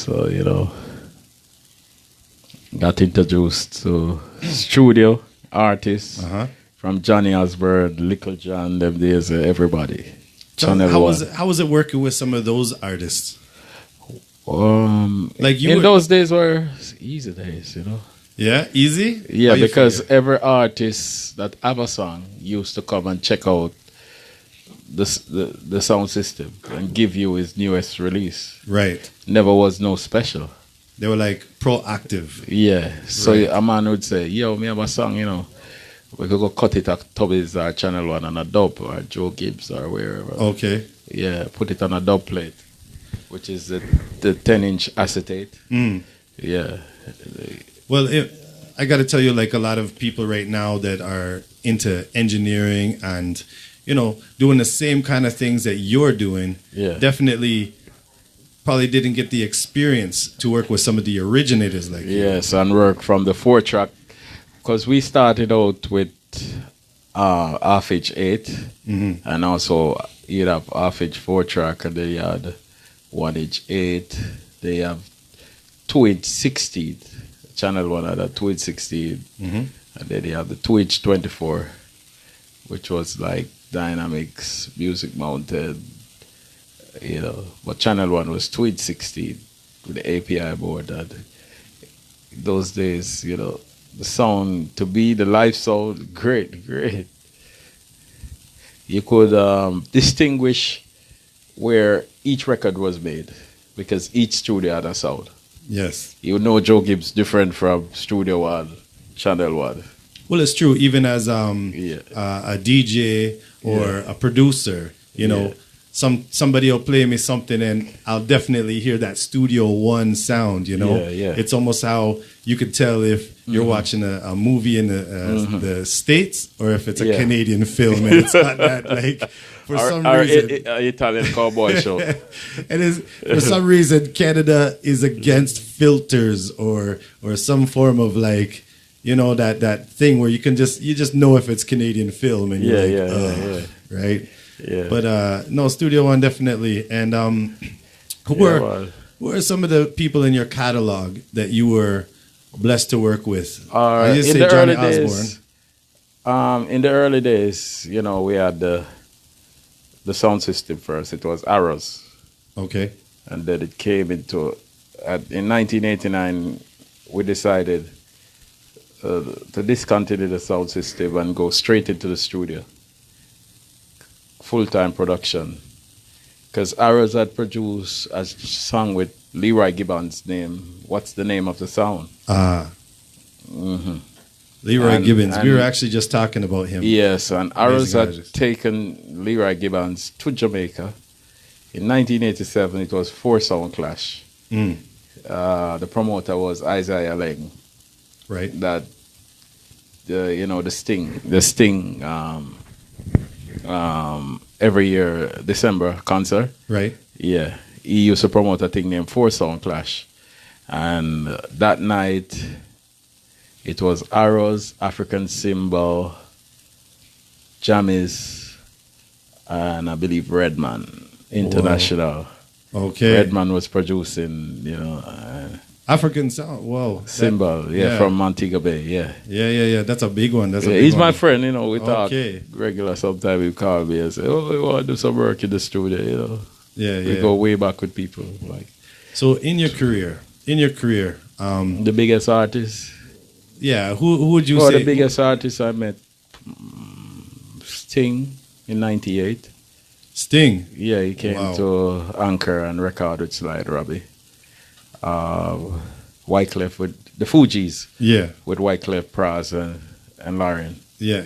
So, got introduced to studio artists from Johnny Osborne, Little John, them days, everybody. How was it working with some of those artists? Like those days were easy days, Yeah, easy? Yeah, because every artist that have a song used to come and check out the sound system and give you his newest release. Right. Never was no special. They were like proactive. Yeah. So a man would say, yo, me have a song, we could go cut it at Tubby's or Channel 1 on a dub or Joe Gibbs or wherever. Okay. Yeah, put it on a dub plate, which is the 10-inch acetate. Yeah. Well, I got to tell you, like a lot of people right now that are into engineering and, doing the same kind of things that you're doing, definitely probably didn't get the experience to work with some of the originators like you. Yes, and work from the 4-track. Because we started out with half-inch 8, and also you'd have half-inch 4-track, and then you had 1-inch 8. They have 2-inch 16. Channel 1 had a 2-inch 16, and then you have the 2-inch 24, which was like Dynamics, Music Mounted, but Channel 1 was 2-inch 16 with the API board. And those days, the sound, to be the live sound, great. You could distinguish where each record was made because each studio had a sound. Yes. You know Joe Gibbs different from Studio 1, Channel 1. Well, it's true. Even as a DJ or a producer, somebody will play me something and I'll definitely hear that Studio 1 sound, It's almost how you could tell if you're watching a movie in the States or if it's a Canadian film and it's not that, like, for some reason. Italian cowboy show. For some reason, Canada is against filters or some form of, like, that thing where you just know if it's Canadian film and you're right? Yeah. But no, Studio 1 definitely. And who are some of the people in your catalog that you were blessed to work with? I just say Johnny Osborne. In the early days, we had the sound system first. It was Arrows. Okay. And then it came into in 1989. We decided to discontinue the sound system and go straight into the studio. Full-time production, because Arrows had produced a song with Leroy Gibbons' name. What's the name of the sound? Leroy Gibbons. We were actually just talking about him. Yes, and Arrows had taken Leroy Gibbons to Jamaica. In 1987, it was 4-sound clash. The promoter was Isaiah Lang. Right. That, the Sting. Every year, December concert. Right. Yeah. He used to promote a thing named 4-Sound Clash. And that night, it was Arrows, African Symbol, Jammies, and I believe Redman International. Whoa. Okay. Redman was producing, African sound. Whoa. Symbol, from Montego Bay, yeah. Yeah. That's a big one. He's my friend, we talk regular. Sometimes he call me and say, "Oh, we want to do some work in the studio," We go way back with people. Like, so in your career, the biggest artist. Yeah, who would you say? The biggest artist I met, Sting in '98. Sting. Yeah, he came to Anchor and record with Slide Robbie. Wyclef with the Fugees. Yeah. With Wyclef, Pras, and Lauren. Yeah.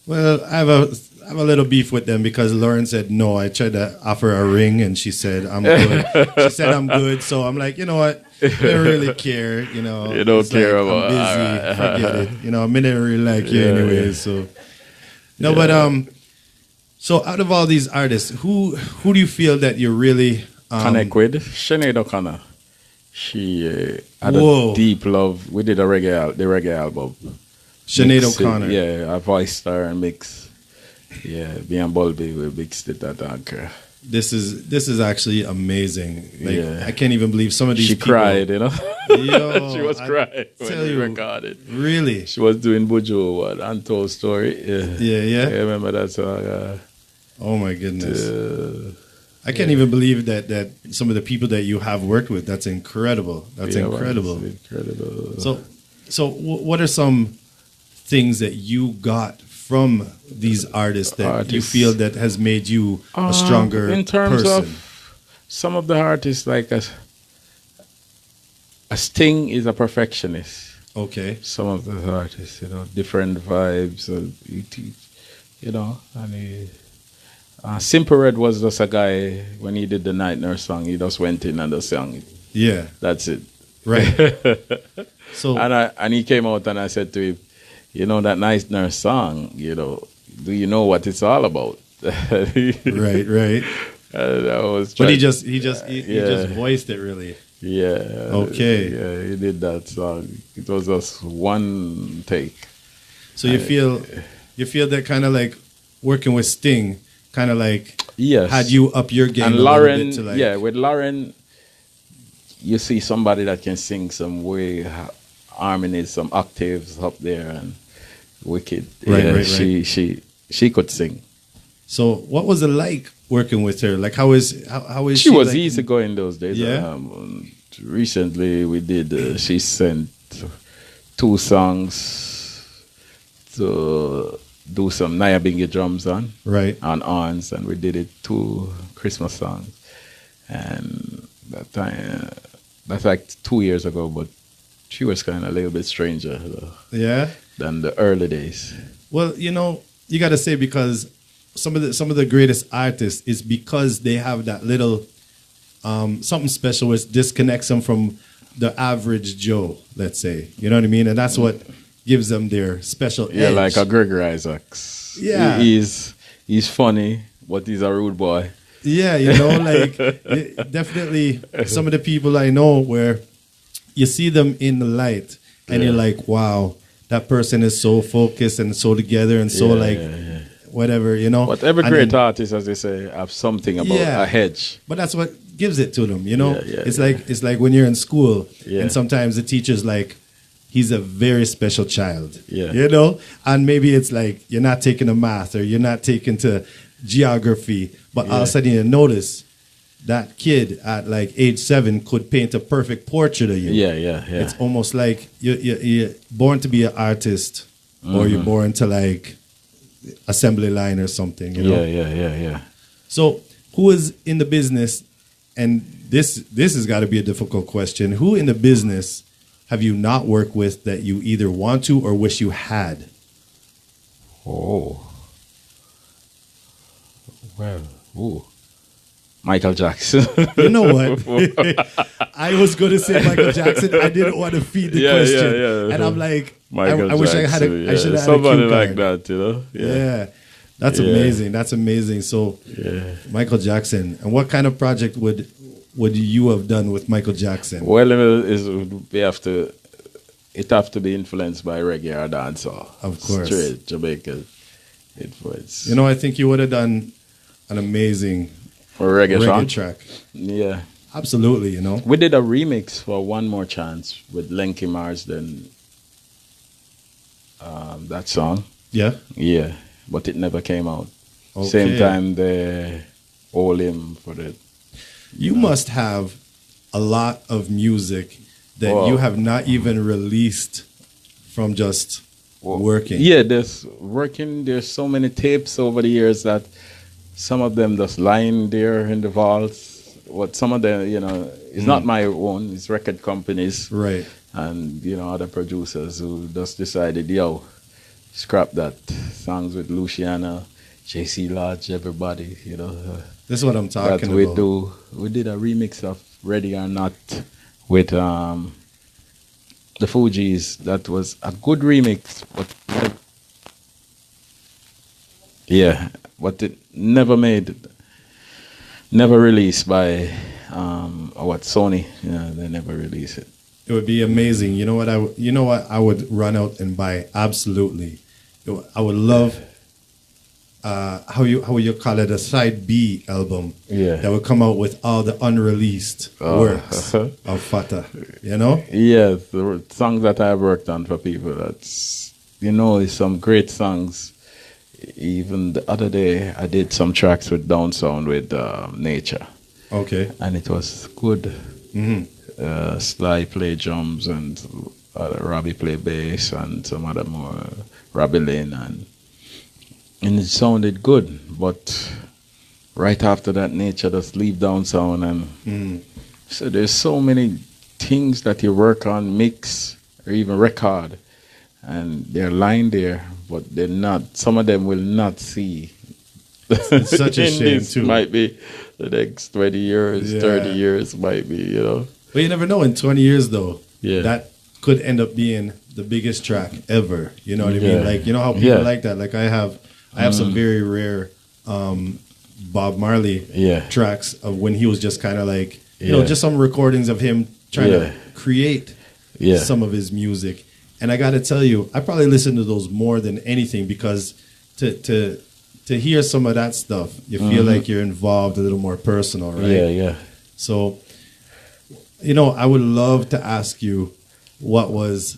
Well, I have a little beef with them because Lauren said no. I tried to offer her a ring and she said I'm good. She said I'm good, so I'm like, you know what? I don't really care. You don't care I'm about. busy. Forget it. I didn't really like you anyway. So but so out of all these artists, who do you feel that you're really connect with? Sinead O'Connor. She had a deep love. We did the reggae album. Sinead O'Connor. Yeah, I voiced her and mix. Yeah, me and Bulby, we mixed it at Anchor. This is actually amazing. Like Yeah. I can't even believe some of these She people. cried, you know. Yo, She was I crying when tell we you, recorded. really? She was doing Bujo, what, Untold Story. Yeah. I remember that song. Oh my goodness. Uh, I can't even believe that some of the people that you have worked with. That's incredible. That's yeah, incredible. Man, it's incredible. So what are some things that you got from these artists that you feel that has made you a stronger in terms person? of some of the artists, like a Sting is a perfectionist. Okay. Some of the artists, different vibes, and Simple Red was just a guy, when he did the Night Nurse song, he just went in and just sang it. Yeah. That's it. Right. So and he came out and I said to him, that Night Nurse song, do you know what it's all about? right. But he just voiced it really. Yeah. Okay. Yeah, he did that song. It was just one take. So you feel that kind of like working with Sting kind of like had you up your game and a Lauren, little bit to like, with Lauren, you see somebody that can sing some way harmonies, some octaves up there, and wicked. Right. She could sing. So what was it like working with her? Like how is she was like, easy going those days. Yeah. Recently we did. She sent 2 songs to do some Nyabingi drums on horns, and we did it 2 Christmas songs, and that time that's like 2 years ago, but she was kind of a little bit stranger than the early days. Well, you got to say, because some of the greatest artists is because they have that little something special which disconnects them from the average Joe, let's say. You know what I mean? And that's what gives them their special edge. Like a Gregory Isaacs. Yeah. He's funny, but he's a rude boy. Yeah, like definitely some of the people I know where you see them in the light and you're like, wow, that person is so focused and so together and so whatever, But every great artist, as they say, have something about a hedge. But that's what gives it to them, It's like when you're in school and sometimes the teacher's like, he's a very special child, and maybe it's like you're not taking to math or you're not taking to geography, but all of a sudden you notice that kid at like age 7 could paint a perfect portrait of you. Yeah. It's almost like you're born to be an artist, or you're born to like assembly line or something. Yeah. So who is in the business? And this has got to be a difficult question. Who in the business have you not worked with that you either want to or wish you had? Oh. Well, Michael Jackson. You know what? I was going to say Michael Jackson. I didn't want to feed the question. Yeah. And I'm like, I wish I had I should have had somebody a cue like card. that, Yeah. That's amazing. That's amazing. So, Michael Jackson. And what kind of project would you have done with Michael Jackson? Well, it have to be influenced by reggae or dancehall. Of course. Straight Jamaican influence. I think you would have done an amazing reggae track. Yeah. Absolutely, We did a remix for One More Chance with Lenky Marsden. That song. Yeah? Yeah. But it never came out. Okay. Same time they owe him for the... You must have a lot of music that you have not even released from just working. Yeah, there's so many tapes over the years that some of them just lying there in the vaults. What some of them, it's not my own, it's record companies. Right. And, other producers who just decided, scrap that. Songs with Luciana, JC Lodge, everybody, This is what I'm talking about. We did a remix of Ready or Not with the Fugees. That was a good remix, but it never released by Sony. They never released it. It would be amazing. You know what I would run out and buy absolutely. I would love how you call it, a side B album Yeah. that would come out with all the unreleased works of FATTA, you know? Yes, the songs that I worked on for people. That's it's some great songs. Even the other day, I did some tracks with Down Sound with Nature, Okay. and it was good. Sly play drums and Robbie play bass and some other more Robbie Lane and it sounded good. But right after that, Nature just leave Down Sound and so there's so many things that you work on, mix or even record, and they're lying there, but they're not. Some of them will not see. It's such a shame This too. might be the next 20 years, 30 years, might be. But you never know. In 20 years, though, Yeah. that could end up being the biggest track ever. You know what I Yeah. mean? Like, you know how people Yeah. like that. Like I have some very rare Bob Marley tracks of when he was just kind of like, you know, just some recordings of him trying to create some of his music. And I got to tell you, I probably listen to those more than anything because to hear some of that stuff, you feel like you're involved, a little more personal, right? Yeah, yeah. So, you know, I would love to ask you what was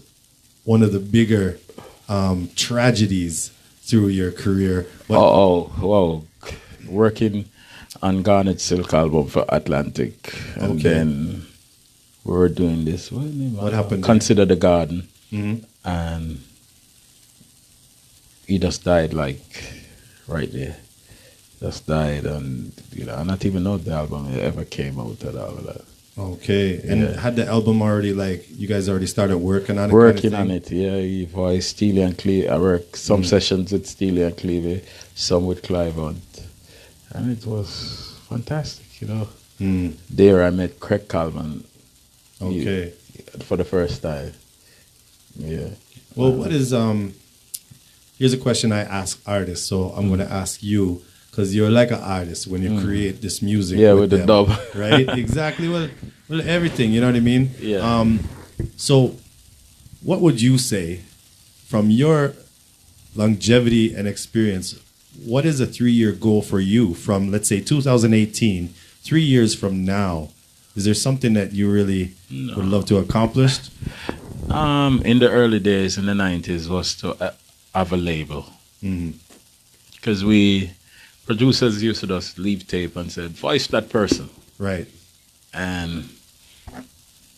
one of the bigger tragedies through your career. Wow. Working on Garnet Silk album for Atlantic. And then we were doing this. What happened? Consider the Garden. And he just died like right there. Just died, and I not even know the album ever came out at all of that. Okay, and had the album already, like, you guys already started working on it? Working on it, yeah. He voiced Steely and Cleve. I worked some sessions with Steely and Cleve, some with Clive Hunt, and it was fantastic, There I met Craig Coleman. Okay. For the first time. Yeah. Well, what is here's a question I ask artists, so I'm going to ask you, because you're like an artist when you create this music. Yeah, with the them, dub. Right? Exactly. Well, everything, you know what I mean? Yeah. So what would you say, from your longevity and experience, what is a 3-year goal for you from, let's say, 2018, 3 years from now? Is there something that you really would love to accomplish? In the early days, in the 90s, was to have a label. Because producers used to just leave tape and said, voice that person. Right. And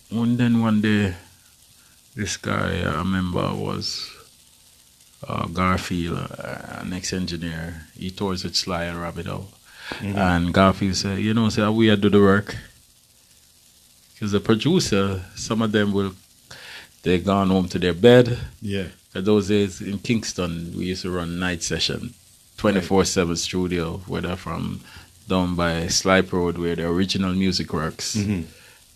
one day, this guy I remember was Garfield, an ex-engineer. He tours with Sly and Rabideau. And Garfield said, how we do the work. Because the producer, some of them they gone home to their bed. Yeah. Because those days in Kingston, we used to run night session, 24/7 studio, whether from down by Slipe Road where the original music works.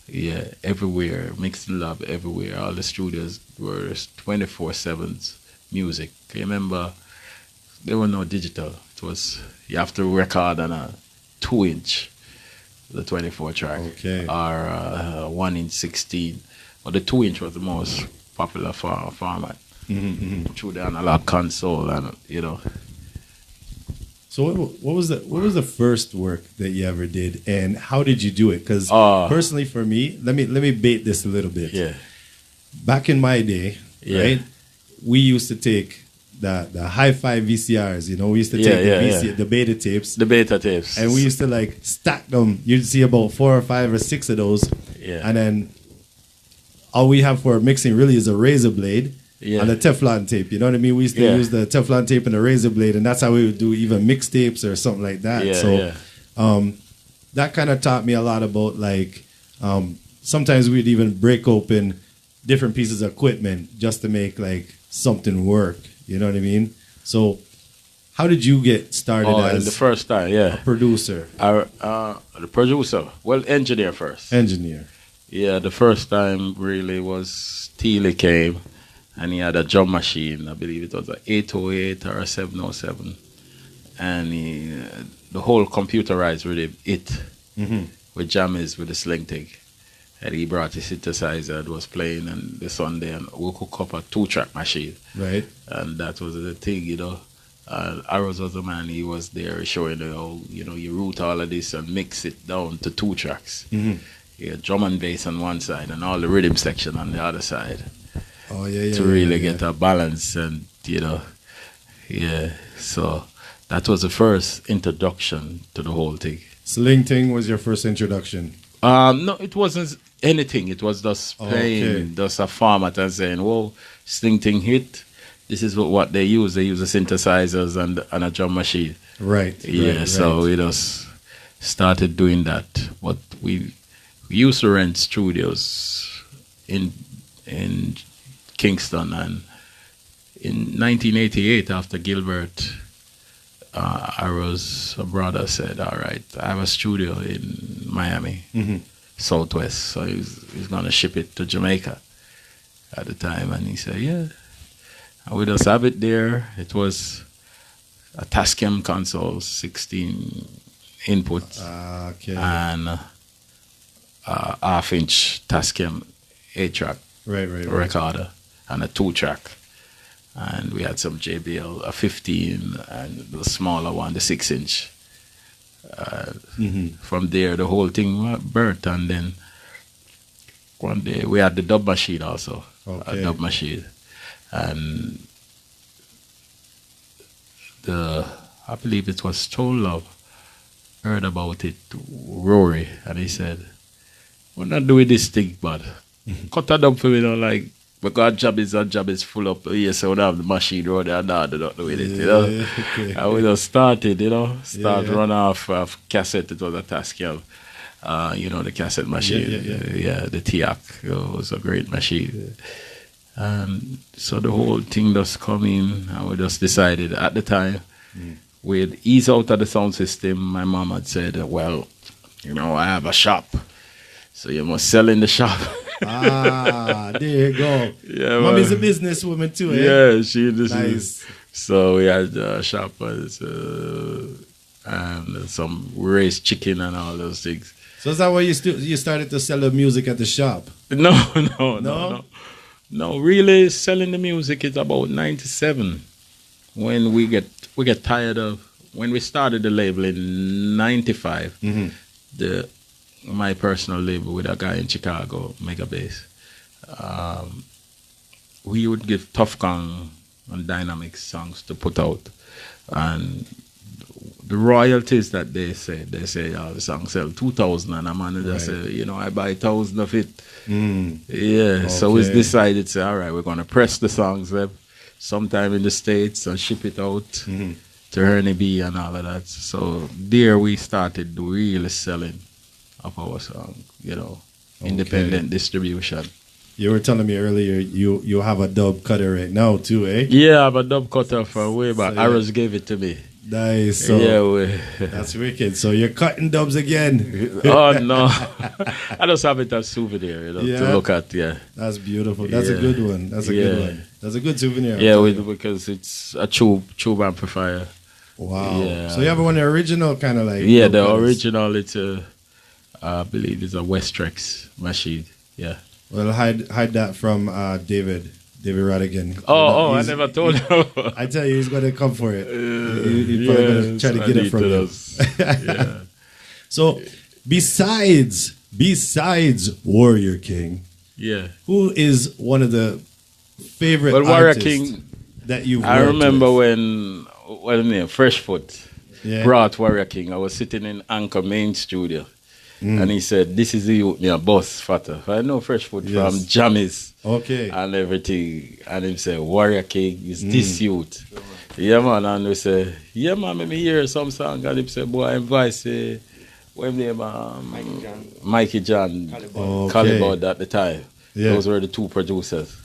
Yeah, everywhere, Mixing Lab, everywhere. All the studios were 24/7 music. You remember, there were no digital. It was, you have to record on a 2-inch, the 24 track, or 1-inch 16. But the 2-inch was the most popular format. Through the analog console, and So what was the first work that you ever did, and how did you do it? Because personally, for me, let me bait this a little bit. Yeah. Back in my day, right, we used to take the hi-fi VCRs. We used to take the beta tapes. The beta tapes. And we used to like stack them. You'd see about 4 or 5 or 6 of those. Yeah. And then all we have for mixing really is a razor blade. Yeah. And a Teflon tape, you know what I mean? We used to use the Teflon tape and the razor blade, and that's how we would do even mixtapes or something like that. That kind of taught me a lot about, like, sometimes we'd even break open different pieces of equipment just to make, like, something work. You know what I mean? So how did you get started as the first time, a producer? The producer, well, engineer first. Engineer. Yeah, the first time really was Steely came. And he had a drum machine, I believe it was an 808 or a 707. And the whole computerized rhythm, with jammies with the sling thing. And he brought his synthesizer and was playing on the Sunday, and we could up a 2-track machine. Right. And that was the thing, Arrows was the man. He was there showing how you route all of this and mix it down to 2 tracks. Yeah, drum and bass on one side and all the rhythm section on the other side. Oh yeah, to really get a balance and yeah. So that was the first introduction to the whole thing. Sling Ting was your first introduction. No, it wasn't anything. It was just playing, just a format and saying, "Whoa, Sling Ting hit. This is what they use. They use the synthesizers and a drum machine." Right. Yeah. Right, so we just started doing that. But we used to rent studios in Kingston, and in 1988, after Gilbert, Arrow's brother said, "All right, I have a studio in Miami, Southwest, so he's gonna ship it to Jamaica at the time." And he said, "Yeah." And we just have it there. It was a Tascam console, 16 inputs, and a half-inch Tascam 8-track recorder, and a 2-track. And we had some JBL, a 15, and the smaller one, the 6-inch. From there, the whole thing burnt. And then one day, we had the dub machine also, a dub machine. And I believe it was Stole Love, heard about it, Rory, and he said, "We're not doing this thing, but cut a dub for me, like, because our job is full up. Yes, I would have the machine road there, and I don't know with it, Okay. And we just started, run off of cassette. It was a Tascam, the cassette machine. The TIAC. It was a great machine. And so the whole thing just come in, and we just decided at the time, we'd ease out of the sound system. My mom had said, "Well, I have a shop, so you must sell in the shop." There you go. Yeah, Mommy's a businesswoman too, eh? Yeah, she is. Nice. So we had a shop and some raised chicken and all those things. So is that why you started to sell the music at the shop? No, really selling the music is about 97. When we get tired of, when we started the label in 95, my personal label with a guy in Chicago, Mega Bass, we would give Tough Kong and Dynamics songs to put out, and the royalties that they say, the song sell 2,000, and a manager say, I buy 1,000 of it. So we decided, say, all right, we're going to press the songs sometime in the States and ship it out to Ernie B and all of that. So there we started really selling of our song, independent distribution. You were telling me earlier you have a dub cutter right now too, eh? Yeah, I have a dub cutter from way back. Arrows gave it to me. Nice. So that's wicked. So you're cutting dubs again? Oh no, I just have it as souvenir, to look at. Yeah, that's beautiful. That's a good one. That's a good one. That's a good souvenir. Yeah, because it's a tube amplifier. Wow. Yeah. So you have one original kind of like. Yeah, the original. It's I believe it's a Westrex machine. Yeah. Well, hide that from David Radigan. I never told him. I tell you, he's going to come for it. He's probably going to try to get it from you. Yeah. So, besides Warrior King, who is one of the favorite artists King, that you've I remember with? when Freshfoot brought Warrior King. I was sitting in Anchor Main Studio. And he said, "This is the boss, FATTA." I know Freshfoot from Jammies and everything. And he said, "Warrior King is this youth." Yeah, man. And we say, "Yeah, man, let me hear some song." And he said, "Boy, I invite what name, Mikey John, Calibod at the time. Those were the two producers."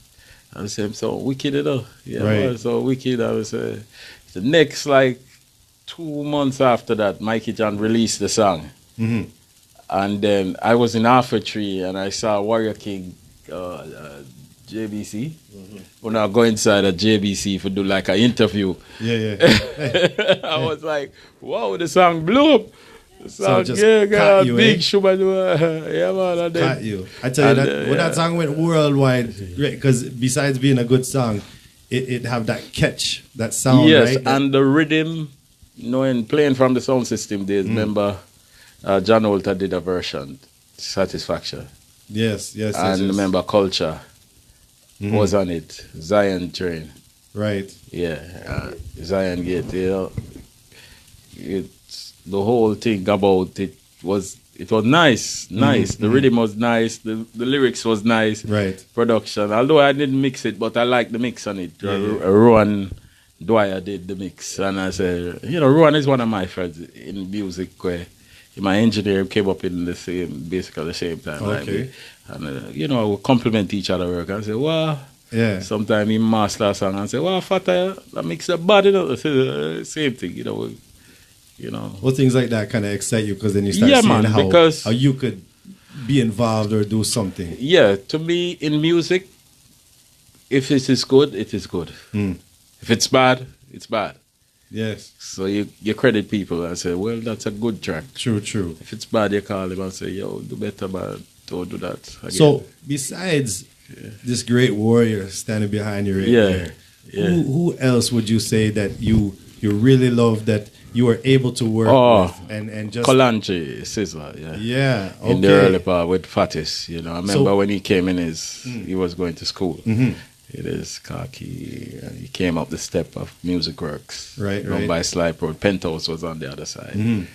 And I said, "So wicked enough." Yeah, man, so wicked. I would say, the next 2 months after that, Mikey John released the song. And then I was in Alpha Tree and I saw Warrior King JBC. When I go inside a JBC to do an interview. I was like, wow, the song blew up. The song, got you, big Shuba. Yeah, man. Got you. I tell you, when that song went worldwide, because besides being a good song, it have that catch, that sound, Yes, right? and the rhythm, in playing from the sound system days, remember John Holter did a version, Satisfaction. Yes, yes, And yes. remember Culture was on it, Zion Train. Right. Yeah, Zion Gate, it's the whole thing about it was nice. The rhythm was nice, the lyrics was nice, Right. production. Although I didn't mix it, but I like the mix on it. Yeah. Rowan Dwyer did the mix, and I said, Rowan is one of my friends in music. Where my engineer came up in basically the same time. Like Okay. me. And we compliment each other work. And I say, well. Yeah. Sometimes he master a song and say, well, FATTA, that makes the body, same thing, Well, things like that kind of excite you because then you start Yeah, seeing man, because how you could be involved or do something. Yeah, to me, in music, if it is good, it is good. If it's bad, it's bad. Yes. So you credit people and say, well, that's a good track. True, true. If it's bad, you call them and say, yo, do better, man. Don't do that again. So, besides this great warrior standing behind you right there, who else would you say that you really love that you were able to work with and just Kalanji Sizzler, yeah. Yeah, okay. In the early part with Fatis, I remember when he came in he was going to school. It is khaki, and he came up the step of Music Works. Right. By Slipe Road. Penthouse was on the other side. And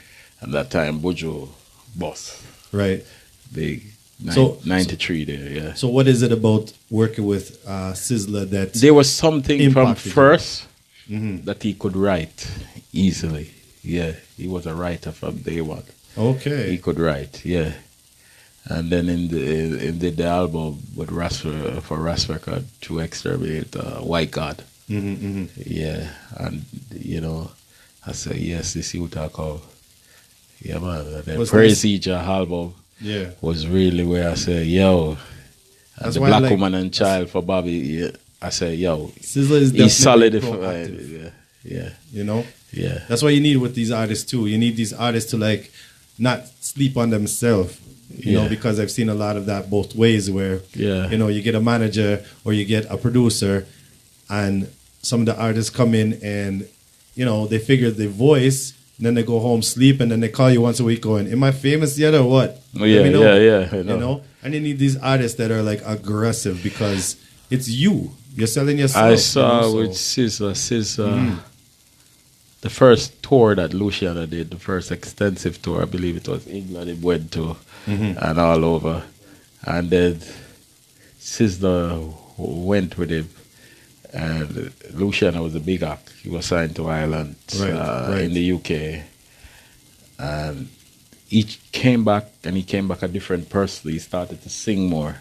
that time Bujo boss. Right. Big 93 there, yeah. So what is it about working with Sizzler that there was something from impacted you? first that he could write easily. Yeah, he was a writer from day one. Okay. He could write, yeah. And then in the album with Ras Record to Exterminate White God. Yeah, and I said, yes, this you talk about. Yeah, man. The Praise Ija album was really where I said, yo, and the Black Woman and Child for Bobby, yeah, I said, yo, Sizzler is he's solidified. Yeah. Yeah. That's what you need with these artists too. You need these artists to not sleep on themselves. Because I've seen a lot of that both ways where, you get a manager or you get a producer and some of the artists come in and, they figure their voice and then they go home, sleep, and then they call you once a week going, am I famous yet or what? Oh, yeah, Let me know. yeah. I know. And you need these artists that are aggressive because it's you. You're selling yourself. I saw with Sizzler, the first tour that Luciana did, the first extensive tour, I believe it was England, it went to, and all over. And then Sizzler went with him, and Luciana was a big act. He was signed to Ireland in the UK. And he came back a different person. He started to sing more.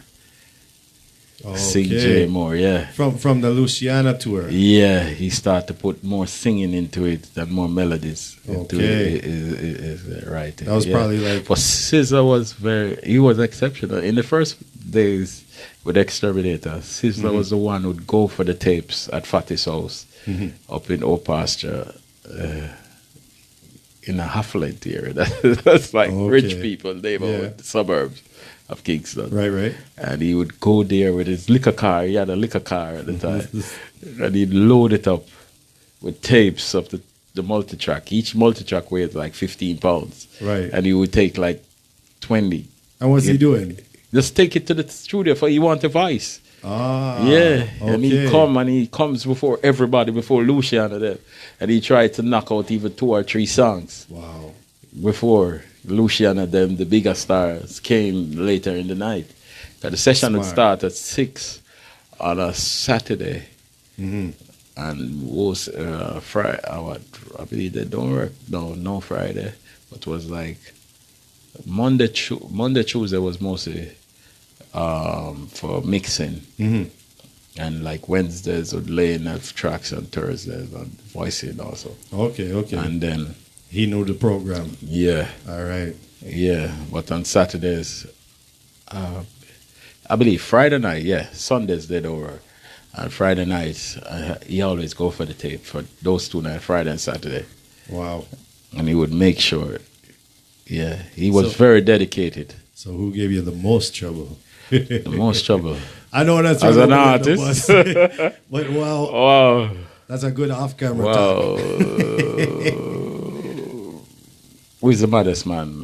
Sing J more, yeah. From the Luciana tour. Yeah, he started to put more singing into it and more melodies into it. Right. That was probably But Sizzler was exceptional. In the first days with Exterminator, Sizzler was the one who'd go for the tapes at Fatty's house up in Old Pasture in a Huffland area. That's rich people, neighborhood, the suburbs of Kingston. Right. And he would go there with his liquor car. He had a liquor car at the time. And he'd load it up with tapes of the multi-track. Each multi-track weighed 15 pounds. Right. And he would take 20. And what's he doing? Just take it to the studio for he want a voice. Yeah. And he comes before everybody, before Luciano there. And he tried to knock out even 2 or 3 songs. Wow. Before Luciano them, the bigger stars, came later in the night. The session would start at 6 on a Saturday. And was Friday. I believe they don't work. No Friday. But it was Monday, Tuesday was mostly for mixing. And Wednesdays would lay in of tracks on Thursdays and voicing also. Okay. And then he knew the program. Yeah. All right. Yeah, but on Saturdays, I believe Friday night, Sundays they'd over. And Friday nights, he always go for the tape for those 2 nights, Friday and Saturday. Wow. And he would make sure, he was very dedicated. So who gave you the most trouble? The most trouble. I know that's As an right, artist. but well, Wow. that's a good off-camera Wow. talk. Who's the maddest man?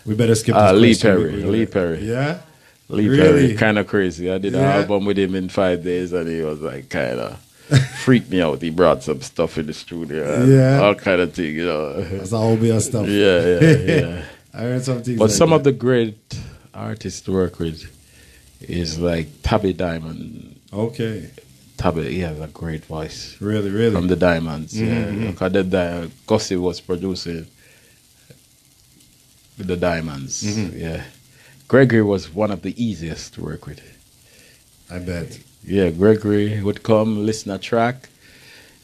We better skip this Lee question. Perry. Lee Perry. Yeah? Lee Really? Perry. Kind of crazy. I did an Yeah? album with him in 5 days and he was like kind of freaked me out. He brought some stuff in the studio. And Yeah. all kind of thing, you know. That's all be stuff. Yeah. I heard some things But like some that. of the great artists to work with is like Tabby Diamond. Okay. Tabby, he has a great voice. Really, really? From the Diamonds, Mm-hmm. yeah. Because Gussie was producing the Diamonds, Mm-hmm. yeah. Gregory was one of the easiest to work with. I bet. Yeah, Gregory would come, listen a track.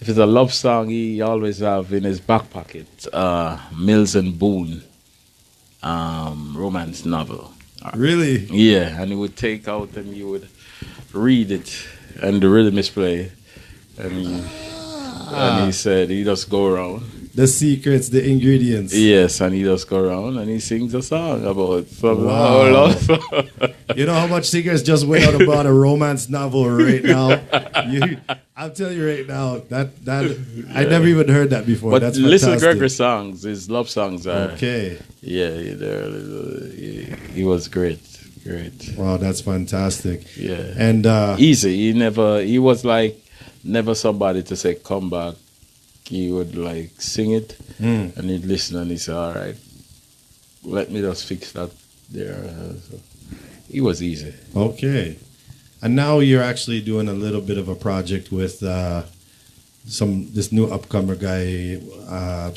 If it's a love song, he always have in his back pocket Mills and Boone romance novel. Really? Yeah, and he would take out and he would read it, and the rhythm is play, and he said he just go around. The secrets, the ingredients. Yes, and he just go around and he sings a song about some Wow. love. You know how much secrets just went out about a romance novel right now? I'll tell you right now, that I never even heard that before. But That's listen to fantastic. Gregory's songs, his love songs are. Okay. Yeah, he was great. Wow, that's fantastic. Yeah. And Easy. He was like never somebody to say come back. He would like sing it and he'd listen and he'd say, all right, let me just fix that there. So he was easy. okay. And now you're actually doing a little bit of a project with this new upcomer guy. I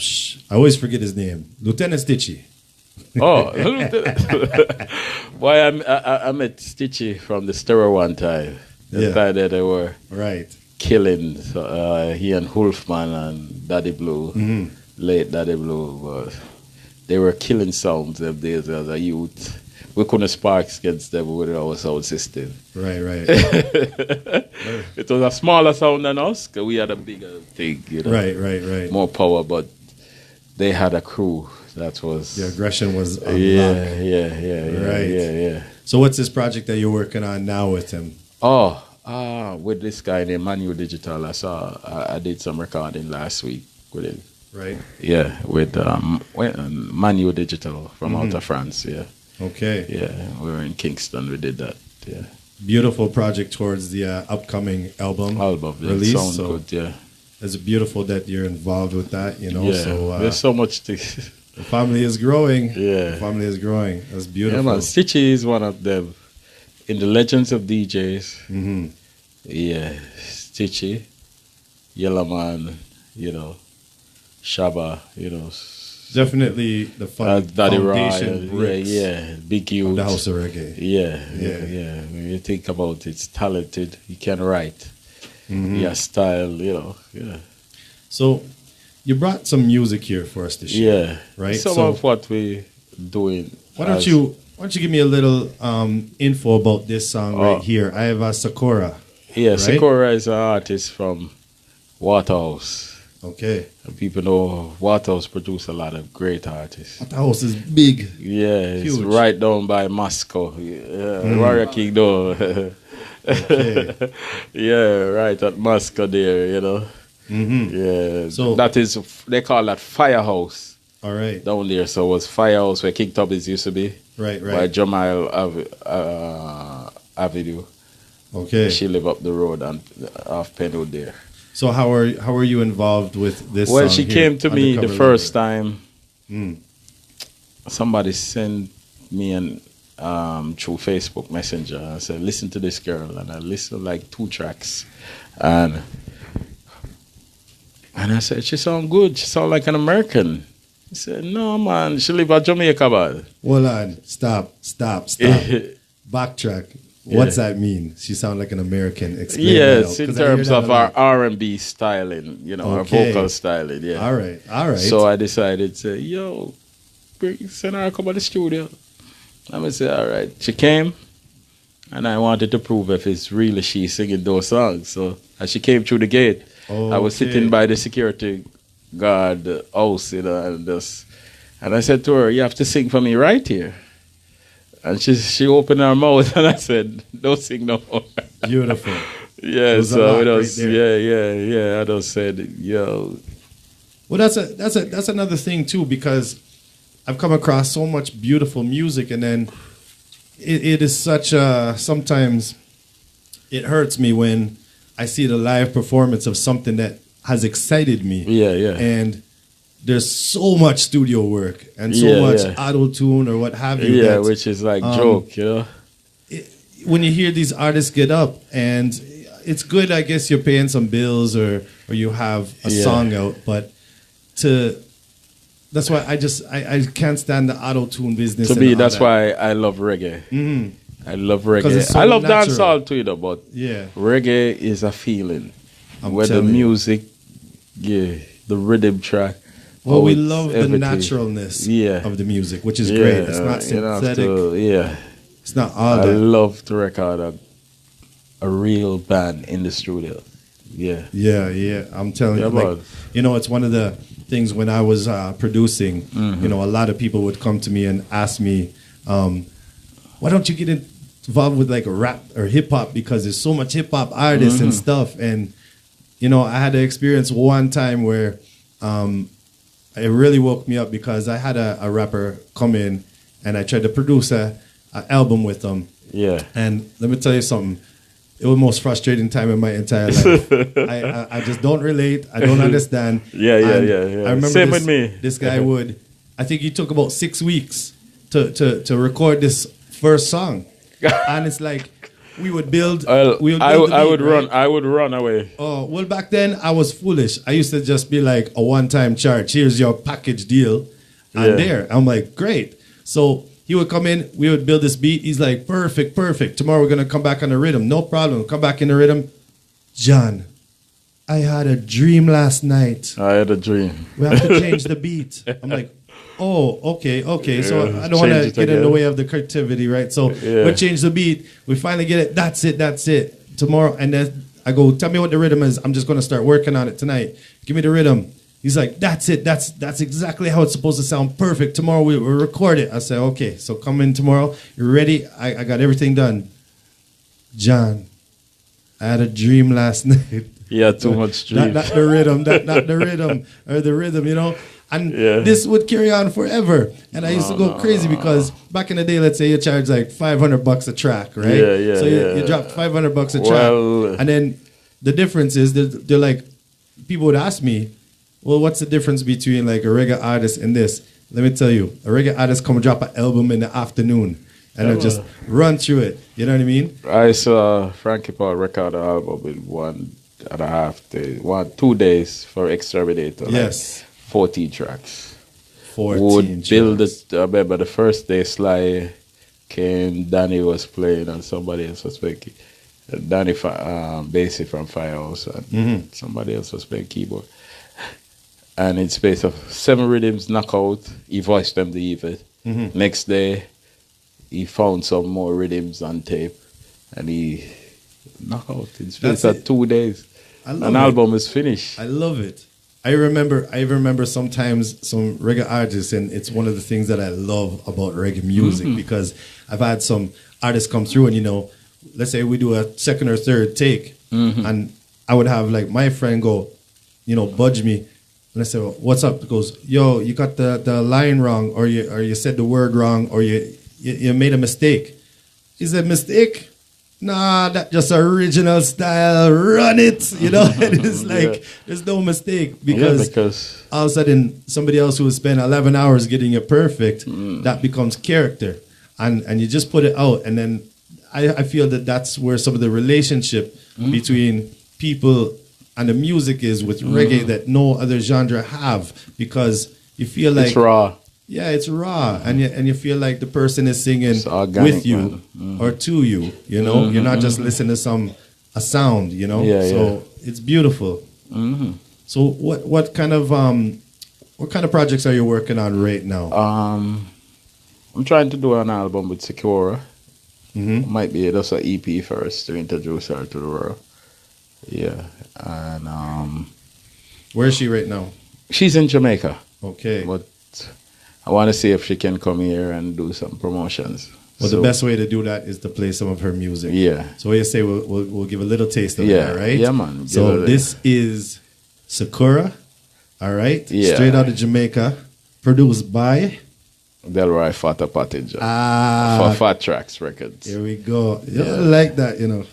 always forget his name. Lieutenant Stitchy. Oh, boy, I met Stitchy from the Stereo one time. The time that they were Right. killing. He and Hulfman and Daddy Blue, late Daddy Blue, but they were killing sounds them days as a youth. We couldn't spark against them with our sound system. Right. It was a smaller sound than us, 'cause we had a bigger thing, you know. Right. More power, but they had a crew that was. The aggression was unlocked. Yeah. So what's this project that you're working on now with him? With this guy named Manu Digital, I did some recording last week with him. Right. Yeah, with Manu Digital from out of France. Yeah, Okay. yeah, we were in Kingston. We did that. Yeah, Beautiful project towards the upcoming album album release. sound So good. Yeah, it's beautiful that you're involved with that. You know, yeah. so There's so much to. the family is growing. Yeah. The family is growing. That's Yeah, beautiful. man. Stitchy is one of them in the legends of DJs. Mm-hmm. Yeah, Stitchy, Yellow Man, you know, Shabba, you know. Definitely the Daddy foundation Roy, bricks Big of Youth. the house of reggae. Yeah. Yeah. When you think about it, it's talented. He can write. Mm-hmm. He has style, you know. Yeah. So you brought some music here for us to share. Yeah. Right? Some So- of what we doing. Why don't you give me a little info about this song right here? I have Sakura. Yeah, right? Sakura is an artist from Waterhouse. Okay. And people know Waterhouse produce a lot of great artists. The house is big. Yeah, it's Huge. right down by Moscow. Yeah, Warrior Kingdom. Okay. Yeah, right at Moscow there, you know. Mm-hmm. Yeah, So- that is, they call that Firehouse All right. down there. So it was Firehouse where King Tubby's used to be, Right. by Jamal Avenue. Okay. She live up the road and off Penwood there. So how are you involved with this Well, song she here, came to me the Undercover first Lover? time. Somebody sent me through Facebook Messenger. I said, listen to this girl. And I listened like 2 tracks. And I said, she sound good. She sound like an American. He said, no, man. She live at Jamaica, man. Hold on. Stop. Backtrack. What's that mean? She sound like an American. Explain Yes, that out, in 'cause I hear terms that of a lot. our R&B styling, you know, our Okay. vocal styling, yeah. All right. So I decided to, send her to come to the studio. I'm going to say, all right. She came, and I wanted to prove if it's really she singing those songs. So as she came through the gate, I was Okay. sitting by the security guard house, you know, and I said to her, you have to sing for me right here. And she opened her mouth and I said, "Don't sing no more." Beautiful. Yeah, was a so lot it was, right there. yeah. I just said, yo, Well, that's another thing too, because I've come across so much beautiful music, and then it is such a, sometimes it hurts me when I see the live performance of something that has excited me. yeah. And there's so much studio work and so Yeah, much yeah. auto tune or what have you. Yeah, that which is like joke, you know? when you hear these artists get up, and it's good, I guess you're paying some bills, or you have a Yeah. song out, but that's why I can't stand the auto tune business. To and me, all that's that. why I love reggae. I love 'Cause reggae. it's so I love natural. dancehall too, though, but Yeah. reggae is a feeling. I'm Where the telling you. music, the rhythm track. Well, we it's love the everything. naturalness Yeah. of the music, which is great. It's not you don't have synthetic. to- It's not all I that. love to record a real band in the studio. Yeah. Yeah. I'm telling Yeah, you, like, man. you know, it's one of the things when I was producing. Mm-hmm. You know, a lot of people would come to me and ask me, "Why don't you get involved with like a rap or hip hop? Because there's so much hip hop artists and stuff." And you know, I had an experience one time where it really woke me up, because I had a rapper come in and I tried to produce a album with them. Yeah. And let me tell you something. It was the most frustrating time in my entire life. I just don't relate. I don't understand. Yeah. And Yeah. I remember Same this, with me. This guy I think he took about 6 weeks to record this first song. And it's like, we would build. Well, we would I build the would beat, right? run. I would run away. Oh, well, back then I was foolish. I used to just be like, a one-time charge. Here's your package deal. And Yeah. there. I'm like, great. So he would come in, we would build this beat. He's like, perfect. Tomorrow we're going to come back on the rhythm. No problem. Come back in the rhythm. John, I had a dream last night. I had a dream. We have to change the beat. I'm like, oh, okay. So Yeah, I don't want to change it get in the again. way of the creativity, right? So Yeah. we change the beat. We finally get it. That's it. Tomorrow, and then I go, tell me what the rhythm is. I'm just going to start working on it tonight. Give me the rhythm. He's like, that's it. That's exactly how it's supposed to sound. Perfect. Tomorrow we'll record it. I say, okay, so come in tomorrow. You're ready? I got everything done. John, I had a dream last night. Yeah, too much dream. Not the rhythm, not the rhythm, or the rhythm, you know. And Yeah. this would carry on forever. And I used to go crazy because back in the day, let's say you charge like $500 a track, right? Yeah, So you yeah. dropped $500 a track, Well- and then the difference is they're like, people would ask me, well, what's the difference between like a reggae artist and this? Let me tell you, a reggae artist come drop an album in the afternoon, and I just run through it. You know what I mean? I saw Frankie Paul record an album in 1.5 days, 2 days for Exterminator. Yes. Like 14 tracks. 14 Would build tracks. it. I remember the first day Sly came, Danny was playing and somebody else was playing. Danny, Basie from Firehouse, and somebody else was playing keyboard. And in space of 7 rhythms knockout, he voiced them the even. Next day, he found some more rhythms on tape, and he knocked out in space That's of it. 2 days. I love An it. album is finished. I love it. I remember sometimes some reggae artists, and it's one of the things that I love about reggae music, because I've had some artists come through, and you know, let's say we do a second or third take, and I would have like my friend go, you know, budge me, and I say, well, what's up? He goes, yo, you got the line wrong, or you said the word wrong, or you made a mistake. Is it a mistake? Nah, that just original style. Run it, you know. And it's like there's no mistake, because all of a sudden somebody else who would spend 11 hours getting it perfect, that becomes character, and you just put it out, and then I feel that that's where some of the relationship between people and the music is with reggae that no other genre have, because you feel like It's raw. yeah, it's raw, and you feel like the person is singing It's organic, with you man. or to you. You know, you're not just listening to a sound. You know, Yeah, so it's beautiful. So what kind of projects are you working on right now? I'm trying to do an album with Sakura. Might be just an EP first to introduce her to the world. Yeah, and Where is she right now? she's in Jamaica, Okay, but I want to see if she can come here and do some promotions. Well, So- the best way to do that is to play some of her music. Yeah. So what you say we'll give a little taste of Yeah. that, right? Yeah, man. Give So it this is Sakura, all right? Yeah. Straight out of Jamaica, produced by Delroy FATTA Pottinger Ah, for Fat Tracks Records. here we go. Yeah, I like that, you know.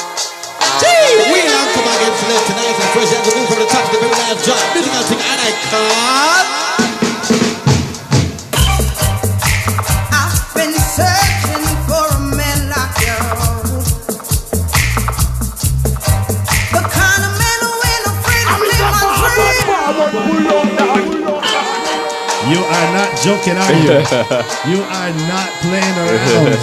We are come again select tonight and fresh as we move from the top to the very last drop. This is thing and I can't. I've been searching for a man like you. The kind of man who ain't afraid to live my dream. You are not joking, are you? You are not playing around.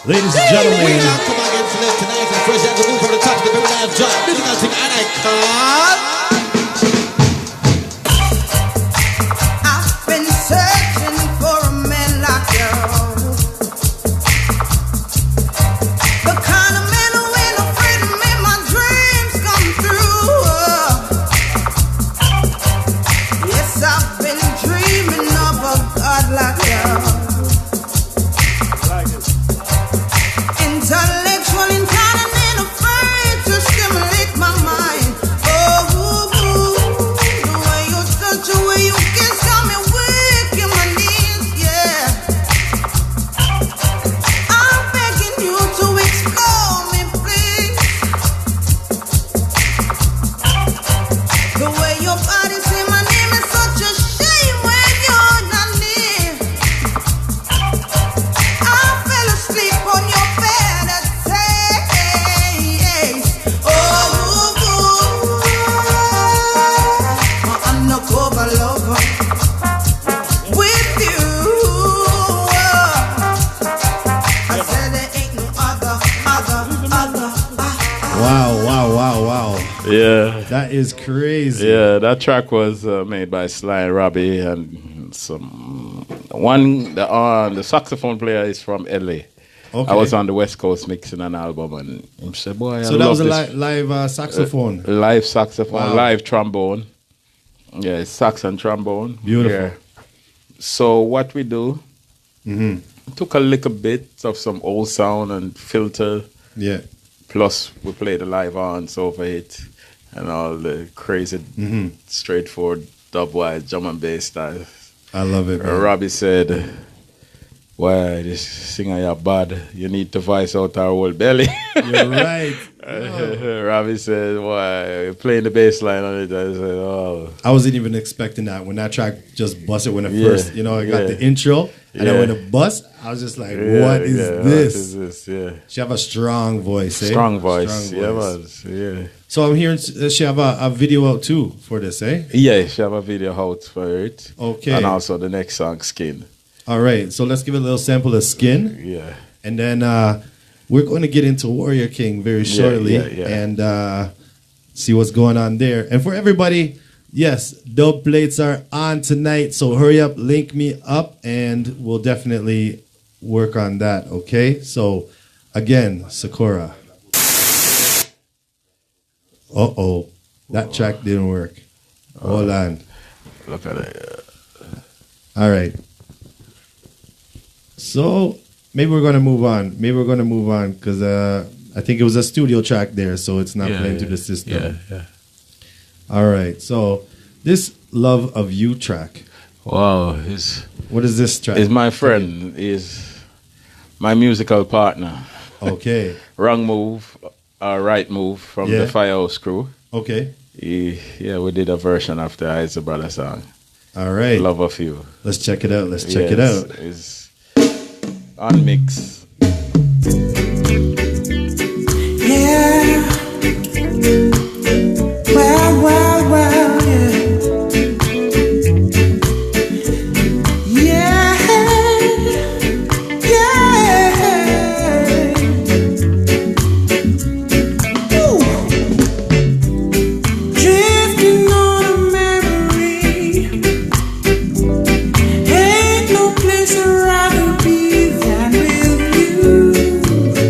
Ladies and We gentlemen, are come again select tonight and fresh as we move from the top to the very last drop. This is thing and I can't. I've been searching for a man like you. The kind of man who ain't afraid to make my dreams come true. Yes, I've been dreaming of a God like you. Intellectual, intelligent, and afraid to stimulate my mind. Oh, the way you touch, the way you kiss, got me weak in my knees. Yeah, I'm begging you to explore me, please. The way your body say my name is such a shame when you're not near. I fell asleep on your bed at taste. Oh, my undercover lover with you. I said there ain't no other. wow. Yeah. That is crazy. Yeah, that track was made by Sly and Robbie, and the saxophone player is from LA. Okay. I was on the West Coast mixing an album, and he said, "Boy, So I that love was a this live saxophone. live saxophone, Wow. live trombone. Yeah, sax and trombone. Beautiful. Yeah. So what we do, took a little bit of some old sound and filter, Yeah. plus we play the live horns over it, and all the crazy, straightforward dub-wise drum and bass style. I love it, man. Robbie said, "Why this singer you bad? You need to voice out our whole belly." You're right. Robbie said, "Why playing the bass line on it?" I said, "Oh, I wasn't even expecting that when that track just busted when it Yeah, first, I got yeah. the intro and then Yeah. when it bust, I was just like, yeah, what is yeah, this? What is this? Yeah, She have a strong voice, eh? strong voice. Strong Yeah, voice. man. Yeah, So I'm hearing she have a video out too for this, eh? yeah. She have a video out for it. Okay. and also the next song, Skin. All right, so let's give it a little sample of Skin, Yeah, and then we're going to get into Warrior King very shortly yeah. and see what's going on there. And for everybody, yes, dub plates are on tonight, so hurry up, link me up, and we'll definitely work on that, okay? So, again, Sakura. Uh-oh, that track didn't work. Hold on. look at it. All right. So maybe we're gonna move on. Because I think it was a studio track there, so it's not playing through the system. Yeah. All right. So this "Love of You" track. Wow, What is this track? is my friend. Is my musical partner. Okay. Wrong move, right move from Yeah. the Firehouse crew. Okay. We did a version of the Isa Brother song, All right. Love of You. Let's check it out. Check it Yes, out. It's on mix. Yeah. Well, yeah. Yeah. Ooh. Drifting on a memory. Ain't no place I'd rather be than with you.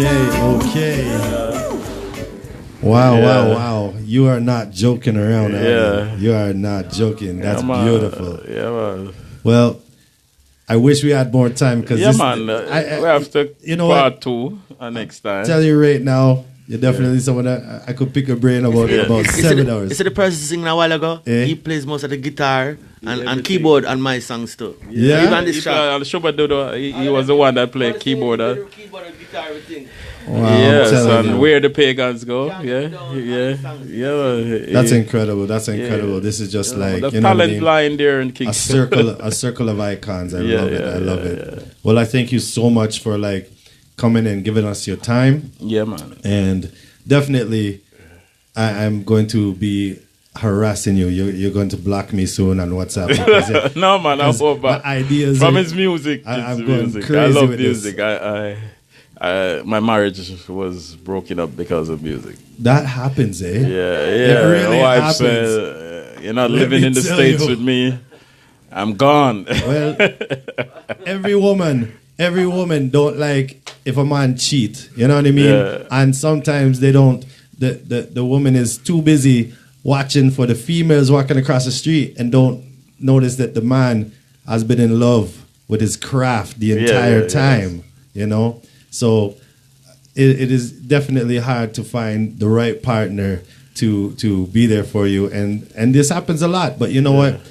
Okay. Wow. You are not joking around. Yeah. You are not joking. That's beautiful. Yeah, man. Well, I wish we had more time because we have to part 2 next time. Tell you right now, you're definitely someone that I could pick a brain about 7 hours. You see the person singing a while ago? He plays most of the guitar and keyboard on my songs too. Yeah. Even this track. He was the one that played keyboard. Keyboard and guitar, everything. Wow, yes, and Where the Pagans Go. Yeah. That's incredible. This is just like the talent line there in Kingston. a circle of icons. I love it. Well, I thank you so much for like coming and giving us your time. Yeah, man. And definitely, I'm going to be harassing you. You're going to block me soon on WhatsApp. Because, no, man. I hope my ideas from his music. I'm going music. crazy I love with music. This. My marriage was broken up because of music. That happens, eh? Yeah. It really My wife happens. said, "You're not living in the States with me. I'm gone." Well, every woman don't like if a man cheat. You know what I mean? Yeah. And sometimes they don't. The woman is too busy watching for the females walking across the street and don't notice that the man has been in love with his craft the entire time. You know. So it is definitely hard to find the right partner to be there for you. And this happens a lot. But you know what?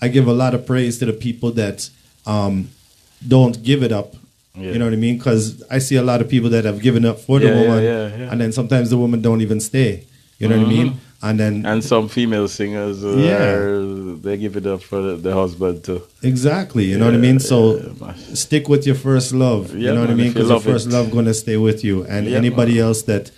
I give a lot of praise to the people that don't give it up. Yeah. You know what I mean? Because I see a lot of people that have given up for the woman. And then sometimes the woman don't even stay. You know what I mean? And some female singers, they give it up for the husband too. Exactly, you know what I mean? So stick with your first love, you know what I mean? Because your first love going to stay with you. And anybody else that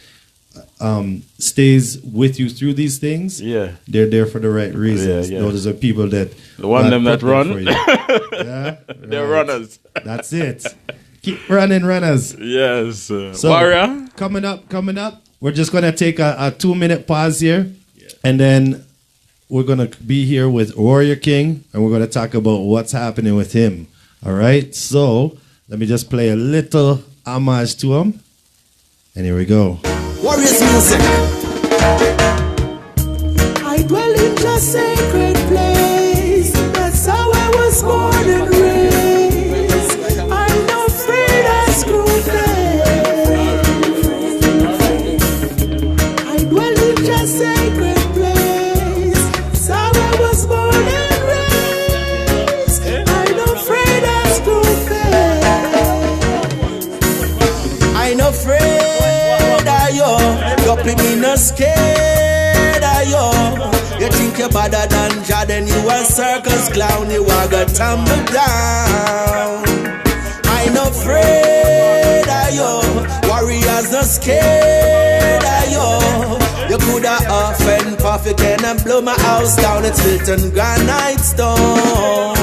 stays with you through these things, they're there for the right reasons. Those are people that... The one them that run. They're runners. That's it. Keep running, runners. Yes. So Warrior. Coming up. We're just going to take a 2-minute pause here, and then we're going to be here with Warrior King, and we're going to talk about what's happening with him. All right? So let me just play a little homage to him, and here we go. Warriors music. I dwell in the sacred place. That's how I was born and raised. I'm not afraid of scrutiny. I dwell in the sacred place. That's how I was born and raised. I'm not afraid of scrutiny. I'm not afraid of you. Don't be me no scared of you. You think you're better than Jah, then you a circus clown. You are gonna tumble down. I'm not afraid of you. Warriors not scared of you. You coulda offend puff, you cannot blow my house down. It's built on granite stone.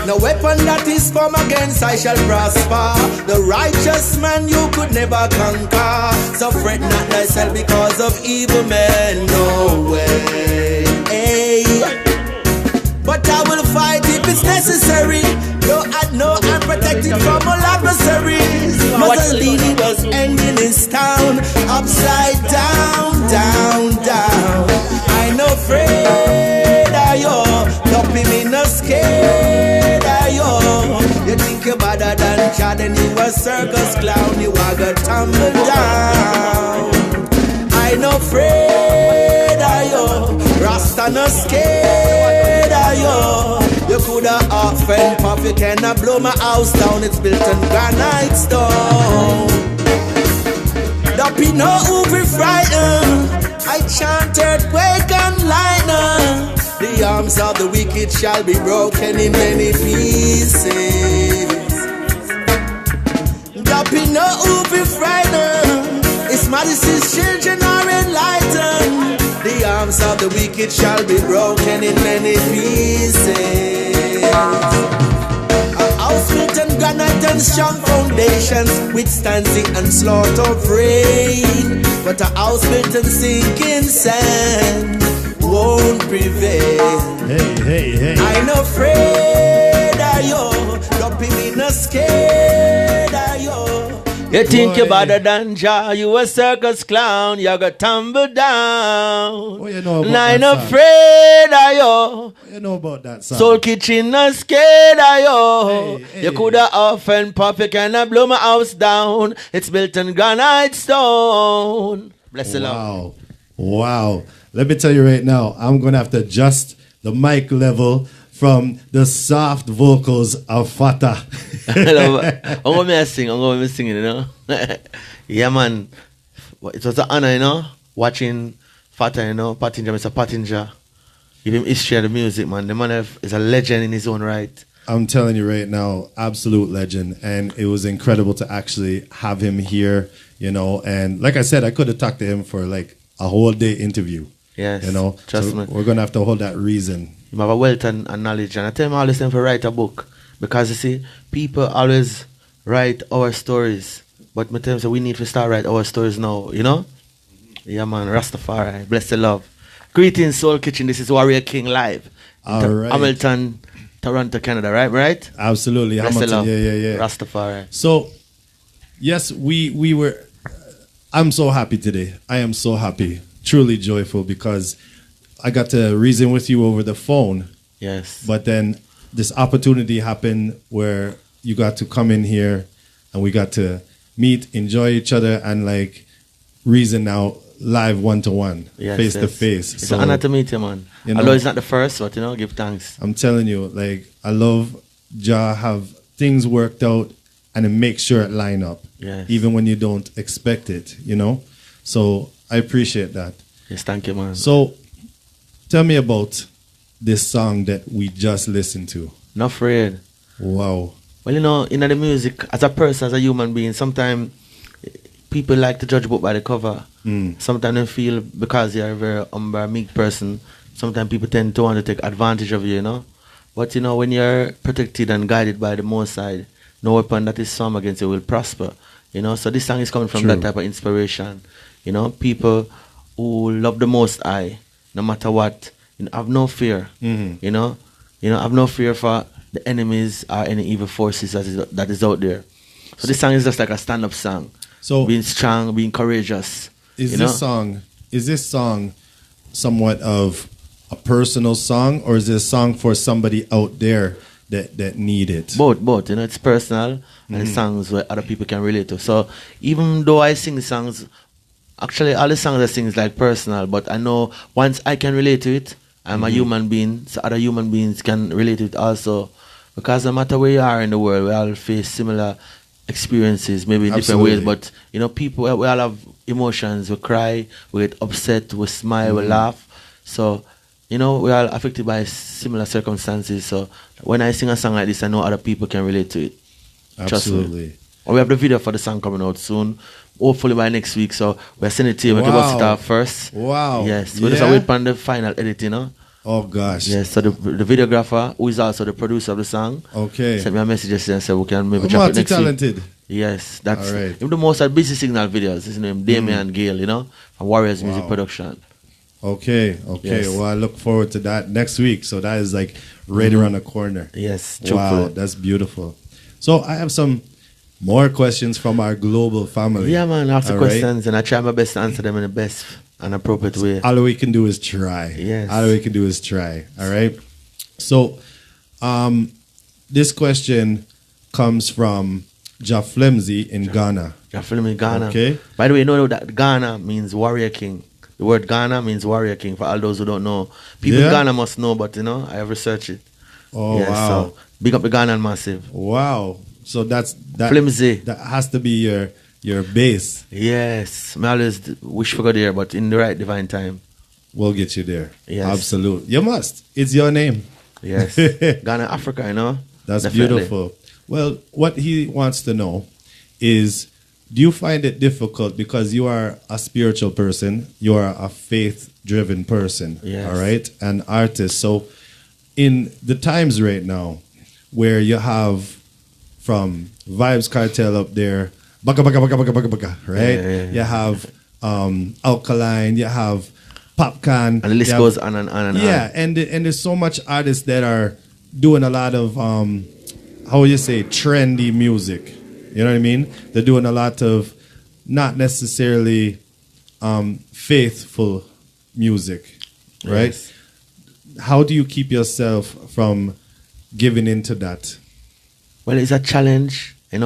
No weapon that is formed against I shall prosper. The righteous man you could never conquer. So fret not thyself because of evil men. No way. Hey. But I will fight if it's necessary. Though I know I'm protected from all adversaries. Mussolini was ending his town upside down, down, down. I'm not afraid of you. Don't be me no scared of you. You think you're better than Jah, then you a circus clown. You are gonna tumble down. I'm not afraid of you. Rasta no scared of you. You coulda offend puff, you cannot blow my house down. It's built on granite stone. Don't be no over frightened. I chant earthquake and lightning. The arms of the wicked shall be broken in many pieces. Don't be no over frightened. His Majesty's children are enlightened. The arms of the wicked shall be broken in many pieces. A house built on granite and strong foundations withstands the onslaught of rain. But a house built on sinking sand won't prevail. Hey. I'm not afraid of you. Don't be me no scared of you. You think you're Boy. better than Jah, you a circus clown, you got tumble down. What you know about And I ain't that song? afraid of you. What you know about that song? Soul Kitchen not scared of you. Hey, You hey. coulda often pop, you cannot blow my house down. It's built on granite stone. Bless the Lord. Wow. Wow. Let me tell you right now, I'm going to have to adjust the mic level from the soft vocals of FATTA. I'm going to sing, you know. Yeah, man. It was an honor, you know, watching FATTA, you know, Pottinger, Mr. Pottinger. Give him history of the music, man. The man is a legend in his own right. I'm telling you right now, absolute legend. And it was incredible to actually have him here, you know. And like I said, I could have talked to him for like a whole day interview. Yes. You know, Trust so me. we're going to have to hold that reason. You have a wealth and knowledge. And I tell him all the time to write a book. Because you see, people always write our stories. But I tell them, so we need to start write our stories now, you know? Yeah, man. Rastafari. Bless the love. Greetings, Soul Kitchen. This is Warrior King live. All right. Hamilton, Toronto, Canada, right? Absolutely. Bless the Hamilton. love. Yeah. Rastafari. So, yes, we were. I'm so happy today. I am so happy, truly joyful, because I got to reason with you over the phone. Yes. But then this opportunity happened where you got to come in here, and we got to meet, enjoy each other, and like reason now live one-to-one, Yes, face-to-face. It's an honor to meet you, man. you know- Although it's not the first, but you know, give thanks. I'm telling you, like, I love Jah have things worked out and it makes sure it line up. Yes. Even when you don't expect it, you know? So I appreciate that. Yes, thank you, man. So tell me about this song that we just listened to. Not afraid. Wow. Well, you know, in the music, as a person, as a human being, sometimes people like to judge book by the cover. Sometimes they feel because you're a very humble, meek person, sometimes people tend to want to take advantage of you, you know. But, you know, when you're protected and guided by the Most High, no weapon that is formed against you will prosper, you know. So this song is coming from True. that type of inspiration, you know. People who love the Most High, no matter what, you know, have no fear, you know. Have no fear for the enemies or any evil forces that is out there. So this song is just like a stand-up song. So Being strong, being courageous. is you this know? song somewhat of a personal song, or is it a song for somebody out there that need it? Both. You know, it's personal and it's songs where other people can relate to. So even though I sing the songs, actually all the songs I sing is like personal, but I know once I can relate to it, I'm a human being, so other human beings can relate to it also. Because no matter where you are in the world, we all face similar experiences, maybe in different ways. Absolutely. But you know, people, we all have emotions. We cry, we get upset, we smile, we laugh. So you know, we are affected by similar circumstances. So when I sing a song like this, I know other people can relate to it. Trust me. Absolutely. And we have the video for the song coming out soon. Hopefully by next week. So we're sending it to you. We can bust it Wow. out first. Wow. Yes. We just Yeah? wait on the final edit, you know. Oh gosh. Yes. So the videographer, who is also the producer of the song, Okay. sent me a message yesterday and said we can maybe drop it next week. Multi-talented. Yes. That's All right. even the most busy signal videos. His name Damian Gale, you know, from Warriors Music Wow. Production. Okay. Yes. Well, I look forward to that next week. So that is like right around the corner. Yes. Wow, truthfully. that's beautiful. So I have some more questions from our global family. Yeah, man. Ask the All right? questions and I try my best to answer them in the best and appropriate way. All we can do is try. Yes. All we can do is try. All right. So, this question comes from Jaflemzi in Ghana. You're filming Ghana. Okay. By the way, you know that Ghana means warrior king. The word Ghana means warrior king. For all those who don't know, people Yeah? in Ghana must know, but you know, I have researched it. Oh Yes, wow! So big up the Ghanaian massive. Wow. So that Flimsy. that has to be your base. Yes, I always wish for God there, but in the right divine time. We'll get you there. Yes. Absolute. You must. It's your name. Yes, Ghana, Africa, you know. That's Definitely. beautiful. Well, what he wants to know is, do you find it difficult because you are a spiritual person, you are a faith-driven person, Yes. all right, an artist. So in the times right now where you have from Vibes Cartel up there, baka, baka, baka, baka, baka, baka, right? Yeah. You have Alkaline, you have Popcan. And the list you goes have- on and on and yeah, on. and there's so much artists that are doing a lot of how would you say trendy music, You know what I mean? They're doing a lot of not necessarily faithful music, right? Yes. How do you keep yourself from giving into that? Well, it's a challenge, and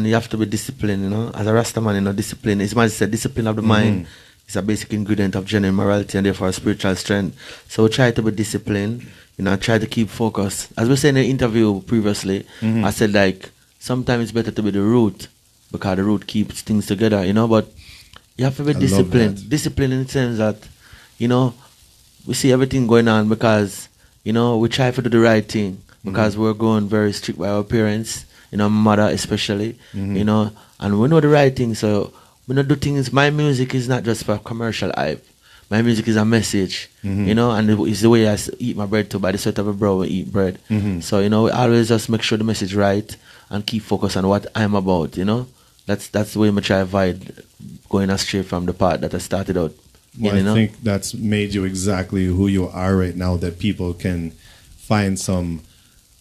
you have to be disciplined, As a Rasta man, discipline. It's much said, discipline of the mind is a basic ingredient of genuine morality and therefore spiritual strength. So we try to be disciplined, try to keep focus. As we said in the interview previously, I said like sometimes it's better to be the root because the root keeps things together, But you have to be disciplined. Disciplined in the sense that, we see everything going on because, we try to do the right thing because we're going very strict by our parents, my mother especially, and we know the right thing. So we don't do things. My music is not just for commercial hype. My music is a message, and it's the way I eat my bread too. By the sweat of a brow, we eat bread. So we always just make sure the message right and keep focus on what I'm about. That's the way I try to avoid going astray from the path that I started out. Well, I think that's made you exactly who you are right now. That people can find some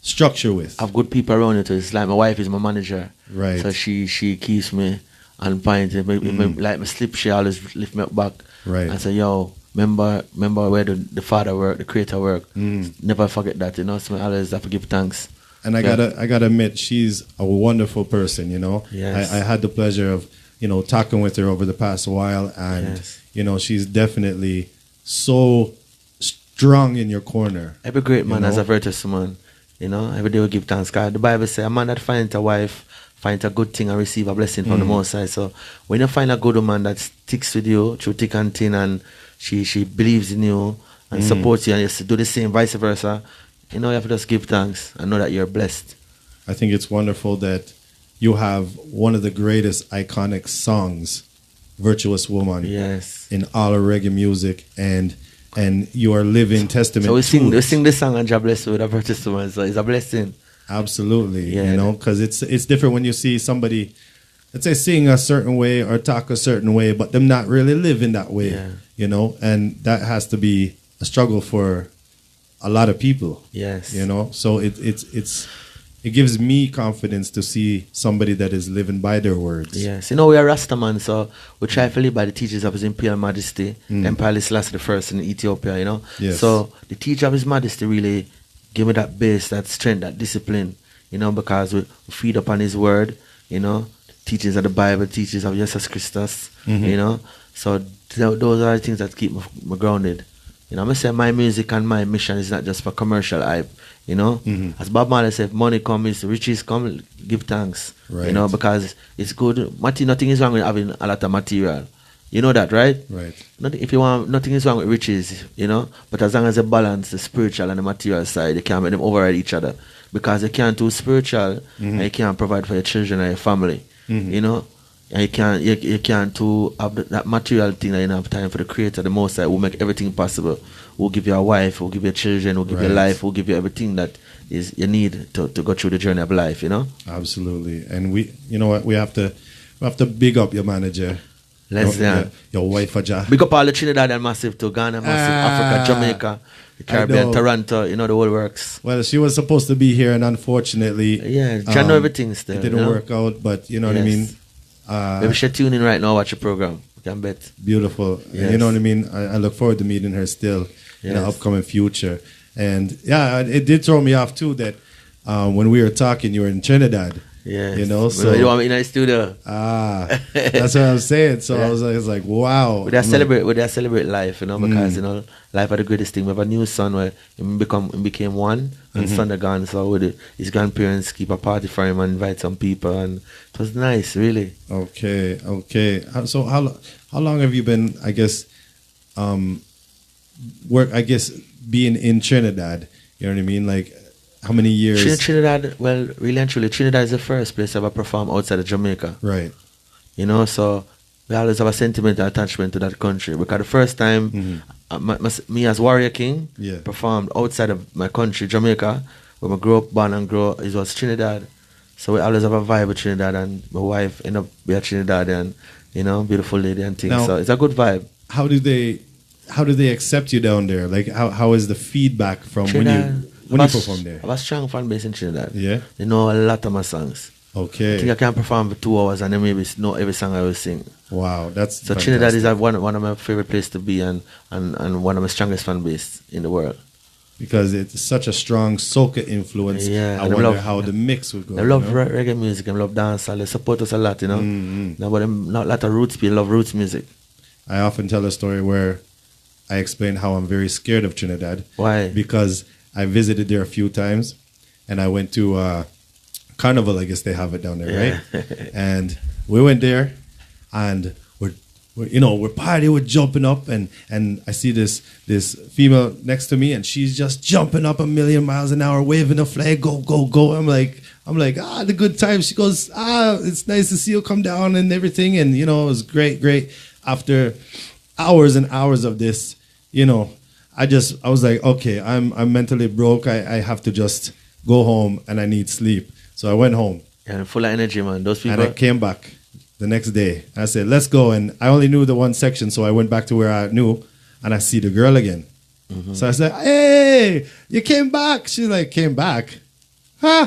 structure with. I have good people around it. It's like my wife is my manager, right? So she keeps me on point. Like my slip, she always lift me up back. Right. And say, yo, remember where the Father worked, the Creator worked. Never forget that, So I always have to give thanks. And I gotta admit, she's a wonderful person, Yes. I had the pleasure of, talking with her over the past while, and she's definitely so strong in your corner. Every great man has a virtuous woman, Every day we give thanks. God, the Bible says, a man that finds a wife finds a good thing and receive a blessing from the Most High. So when you find a good woman that sticks with you through thick and thin, and she believes in you and supports you, and you do the same, vice versa, you have to just give thanks and know that you're blessed. I think it's wonderful that you have one of the greatest iconic songs, Virtuous Woman, in all of reggae music, and you are living testament. So we sing this song and God bless you with a virtuous woman. So it's a blessing. Absolutely, because it's different when you see somebody, let's say, sing a certain way or talk a certain way, but them not really living that way, and that has to be a struggle for a lot of people. Yes, so it gives me confidence to see somebody that is living by their words. Yes, we are Rasta man, so we try to live by the teachings of His Imperial Majesty, Emperor Selassie I in Ethiopia. Yes. So the teaching of His Majesty really give me that base, that strength, that discipline, because we feed upon His word, teachings of the Bible, teachings of Jesus Christus, So those are the things that keep me grounded. I say my music and my mission is not just for commercial hype, As Bob Marley said, money comes, riches come, give thanks, right. Because it's good. Nothing is wrong with having a lot of material. You know that, right? Right. If you want, nothing is wrong with riches, But as long as they balance the spiritual and the material side, they can't make them override each other. Because you can't do spiritual and you can't provide for your children and your family, And you can't do have that material thing that you don't have time for the Creator, the Most High, who make everything possible. Who give you a wife, who give you children, who give you life, who give you everything that is you need to go through the journey of life, Absolutely. And we have to big up your manager. Your wife, Aja. Big up all the Trinidad and massive to Ghana, massive, Africa, Jamaica, the Caribbean, Toronto, the whole works. Well, she was supposed to be here, and unfortunately, I know everything still. It didn't work out, but you know what I mean. Maybe she'll tune in right now, watch the program. You can bet. Beautiful. Yes. You know what I mean. I look forward to meeting her still in the upcoming future. And it did throw me off too that when we were talking, you were in Trinidad. Yes. So you want me in the studio? That's what I'm saying. So I was like, wow. We celebrate life, because life are the greatest thing. We have a new son where he became one, and son are gone. So his grandparents keep a party for him and invite some people, and it was nice, really. Okay. So how long have you been? I guess being in Trinidad. You know what I mean, like. How many years? Trinidad, well, really and truly, Trinidad is the first place I ever performed outside of Jamaica. Right. So we always have a sentimental attachment to that country. Because the first time me as Warrior King performed outside of my country, Jamaica, where I grew up, born and grew up, it was Trinidad. So we always have a vibe with Trinidad, and my wife ended up being Trinidad, and beautiful lady and things. So it's a good vibe. How do they accept you down there? Like how is the feedback from Trinidad, when you perform there? I have a strong fan base in Trinidad. Yeah. They know a lot of my songs. I Okay. think I can perform for 2 hours and then maybe know every song I will sing. Wow, that's So fantastic. Trinidad is one of my favorite places to be and one of my strongest fan base in the world. Because it's such a strong soca influence. Yeah, I and I wonder love- how the mix would go. I love you know? reggae music, I love dancehall. They support us a lot, you know. Now, but I'm not a lot of roots people love roots music. I often tell a story where I explain how I'm very scared of Trinidad. Why? Because I visited there a few times, and I went to Carnival. I guess they have it down there, right? And we went there, and we're partying, we're jumping up, and I see this female next to me, and she's just jumping up a million miles an hour, waving a flag, go go go. I'm like the good times. She goes, it's nice to see you come down and everything, and it was great. After hours and hours of this, I was like, okay, I'm mentally broke. I have to just go home, and I need sleep. So I went home, And full of energy, man. Those people. and I came back the next day. I said, let's go. And I only knew the one section, so I went back to where I knew, and I see the girl again. So I said, hey, you came back. She's like, came back? Huh?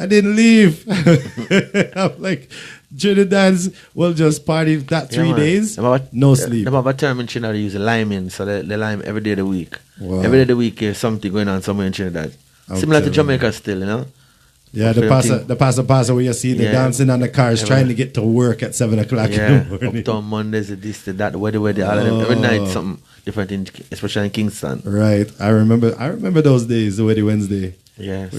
I didn't leave. I'm like, Trinidad's will just party that 3 man. days, Them about- no sleep. Them about term in Trinidad, they use a lime in, so they lime every day of the week. Wow. Every day of the week, there's something going on somewhere in Trinidad. I'm Similar to telling you. Jamaica still, you know? Yeah, the pasa where you see the Yeah. dancing on the cars Yeah, trying man. to get to work at 7 o'clock Yeah, in the morning. Uptown Mondays, this, that, the weather, all of them. Every night something different, especially in Kingston. Right. I remember those days, the Weddy Wednesday. Yes.